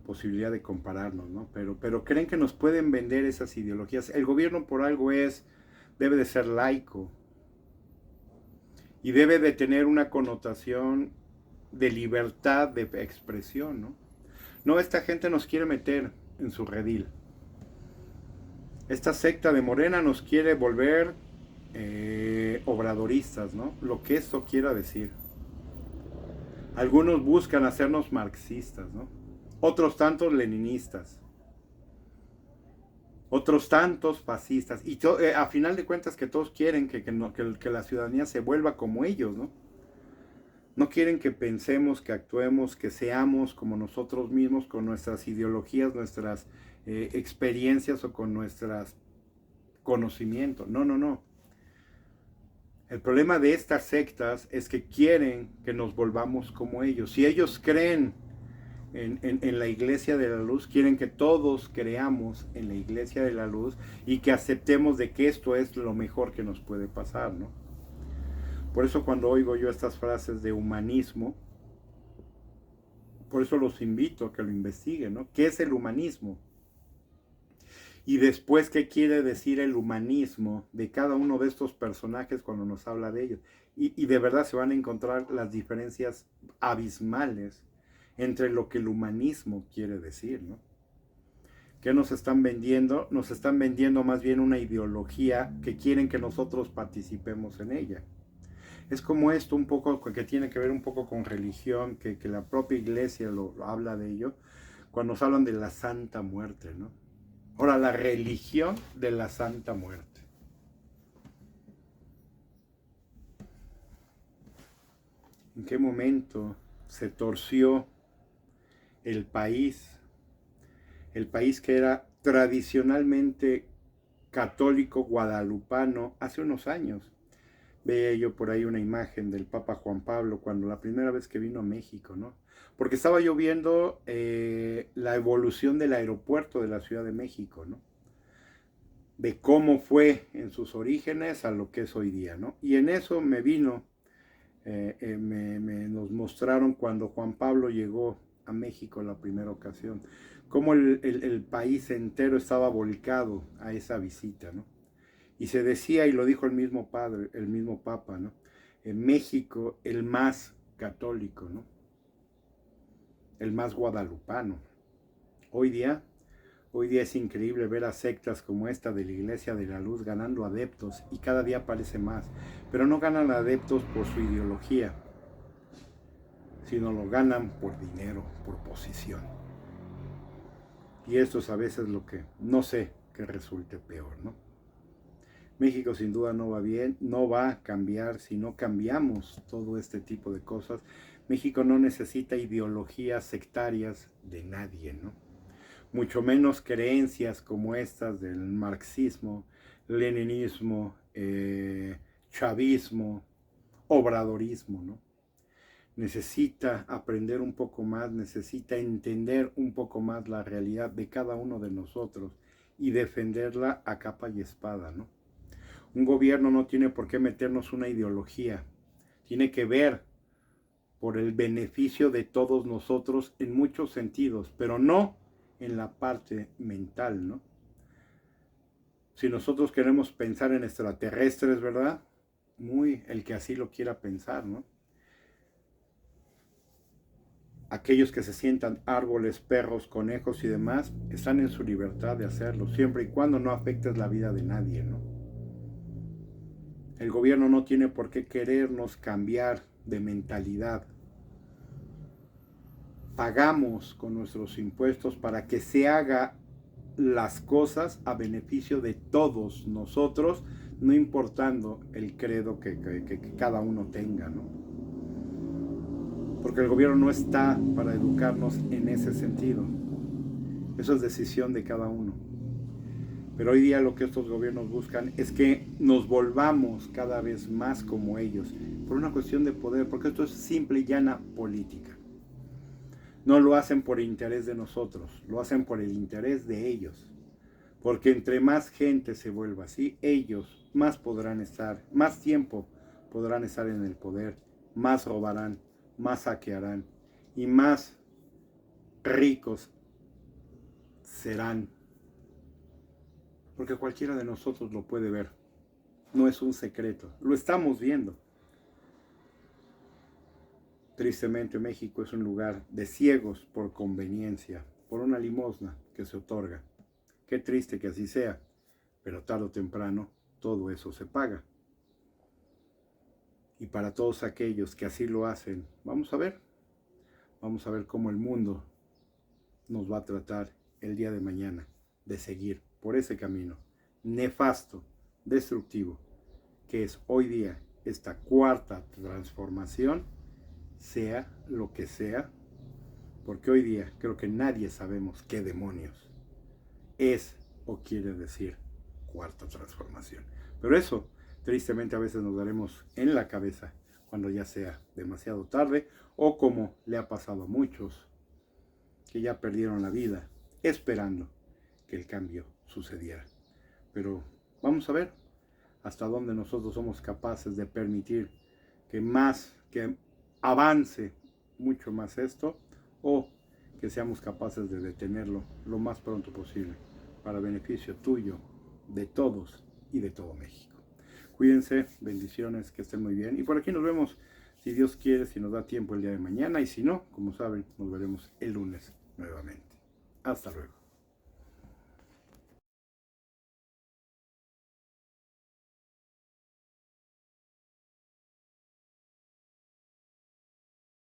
[SPEAKER 4] posibilidad de compararnos, ¿no? Pero creen que nos pueden vender esas ideologías. El gobierno por algo debe de ser laico y debe de tener una connotación de libertad de expresión, ¿no? No, esta gente nos quiere meter en su redil. Esta secta de Morena nos quiere volver obradoristas, ¿no? Lo que esto quiera decir. Algunos buscan hacernos marxistas, ¿no? Otros tantos leninistas. Otros tantos fascistas. Y a final de cuentas que todos quieren que la ciudadanía se vuelva como ellos, ¿no? No quieren que pensemos, que actuemos, que seamos como nosotros mismos, con nuestras ideologías, nuestras experiencias o con nuestros conocimientos. No, no, no. El problema de estas sectas es que quieren que nos volvamos como ellos. Si ellos creen en la Iglesia de la Luz, quieren que todos creamos en la Iglesia de la Luz y que aceptemos de que esto es lo mejor que nos puede pasar, ¿no? Por eso cuando oigo yo estas frases de humanismo, por eso los invito a que lo investiguen, ¿no? ¿Qué es el humanismo? Y después, ¿qué quiere decir el humanismo de cada uno de estos personajes cuando nos habla de ellos? Y de verdad se van a encontrar las diferencias abismales entre lo que el humanismo quiere decir, ¿no? ¿Qué nos están vendiendo? Nos están vendiendo más bien una ideología que quieren que nosotros participemos en ella. Es como esto un poco, que tiene que ver un poco con religión, que la propia iglesia lo habla de ello, cuando nos hablan de la Santa Muerte, ¿no? Ahora, la religión de la Santa Muerte. ¿En qué momento se torció el país que era tradicionalmente católico guadalupano hace unos años? Veía yo por ahí una imagen del Papa Juan Pablo cuando la primera vez que vino a México, ¿no? Porque estaba yo viendo la evolución del aeropuerto de la Ciudad de México, ¿no? De cómo fue en sus orígenes a lo que es hoy día, ¿no? Y en eso me vino, nos mostraron cuando Juan Pablo llegó a México la primera ocasión, cómo el país entero estaba volcado a esa visita, ¿no? Y se decía, y lo dijo el mismo padre, el mismo papa, ¿no? En México, el más católico, ¿no? El más guadalupano. Hoy día es increíble ver a sectas como esta de la Iglesia de la Luz ganando adeptos, y cada día aparece más. Pero no ganan adeptos por su ideología, sino lo ganan por dinero, por posición. Y esto es a veces lo que no sé que resulte peor, ¿no? México sin duda no va bien, no va a cambiar si no cambiamos todo este tipo de cosas. México no necesita ideologías sectarias de nadie, ¿no? Mucho menos creencias como estas del marxismo, leninismo, chavismo, obradorismo, ¿no? Necesita aprender un poco más, necesita entender un poco más la realidad de cada uno de nosotros y defenderla a capa y espada, ¿no? Un gobierno no tiene por qué meternos una ideología, tiene que ver por el beneficio de todos nosotros en muchos sentidos, pero no en la parte mental, ¿no? Si nosotros queremos pensar en extraterrestres, ¿verdad? Muy el que así lo quiera pensar, ¿no? Aquellos que se sientan árboles, perros, conejos y demás, están en su libertad de hacerlo, siempre y cuando no afectes la vida de nadie, ¿no? El gobierno no tiene por qué querernos cambiar de mentalidad. Pagamos con nuestros impuestos para que se haga las cosas a beneficio de todos nosotros, no importando el credo que cada uno tenga, ¿no? Porque el gobierno no está para educarnos en ese sentido. Eso es decisión de cada uno. Pero hoy día lo que estos gobiernos buscan es que nos volvamos cada vez más como ellos. por una cuestión de poder, porque esto es simple y llana política. No lo hacen por interés de nosotros, lo hacen por el interés de ellos. Porque entre más gente se vuelva así, ellos más podrán estar, más tiempo podrán estar en el poder, más robarán, más saquearán y más ricos serán. Porque cualquiera de nosotros lo puede ver. No es un secreto, lo estamos viendo. Tristemente México es un lugar de ciegos por conveniencia, por una limosna que se otorga. Qué triste que así sea, pero tarde o temprano todo eso se paga. Y para todos aquellos que así lo hacen, vamos a ver cómo el mundo nos va a tratar el día de mañana de seguir por ese camino nefasto, destructivo, que es hoy día esta cuarta transformación, sea lo que sea, porque hoy día creo que nadie sabemos qué demonios es o quiere decir cuarta transformación. Pero eso, tristemente, a veces nos daremos en la cabeza cuando ya sea demasiado tarde, o como le ha pasado a muchos que ya perdieron la vida esperando que el cambio sucediera. Pero vamos a ver hasta dónde nosotros somos capaces de permitir que avance mucho más esto, o que seamos capaces de detenerlo lo más pronto posible para beneficio tuyo, de todos y de todo México. Cuídense, bendiciones, que estén muy bien. Y por aquí nos vemos, si Dios quiere, si nos da tiempo el día de mañana. Y si no, como saben, nos veremos el lunes nuevamente. Hasta luego.